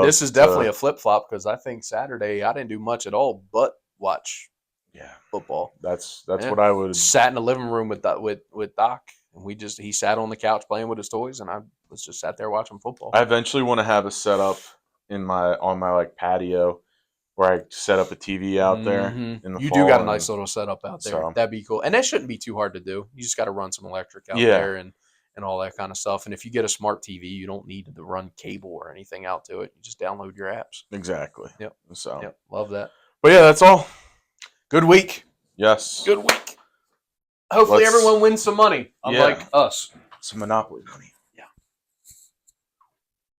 [SPEAKER 2] This is definitely a flip flop, because I think Saturday I didn't do much at all but watch football.
[SPEAKER 1] That's what I would
[SPEAKER 2] sat in the living room with Doc And he sat on the couch playing with his toys, and I was just sat there watching football.
[SPEAKER 1] I eventually want to have a setup on my like patio where I set up a TV out there in the
[SPEAKER 2] You
[SPEAKER 1] fall.
[SPEAKER 2] do got a nice little setup out there.
[SPEAKER 1] So-
[SPEAKER 2] That'd be cool. And that shouldn't be too hard to do. You just got to run some electric out
[SPEAKER 1] Yeah.
[SPEAKER 2] there and all that kind of stuff. And if you get a smart TV, you don't need to run cable or anything out to it. You just download your apps.
[SPEAKER 1] Exactly.
[SPEAKER 2] Yep.
[SPEAKER 1] So.
[SPEAKER 2] Yep. Love that.
[SPEAKER 1] But yeah, that's all.
[SPEAKER 2] Good week.
[SPEAKER 1] Yes.
[SPEAKER 2] Good week. Hopefully
[SPEAKER 1] Let's-
[SPEAKER 2] everyone wins some money, unlike
[SPEAKER 1] Yeah.
[SPEAKER 2] us.
[SPEAKER 1] Some Monopoly money.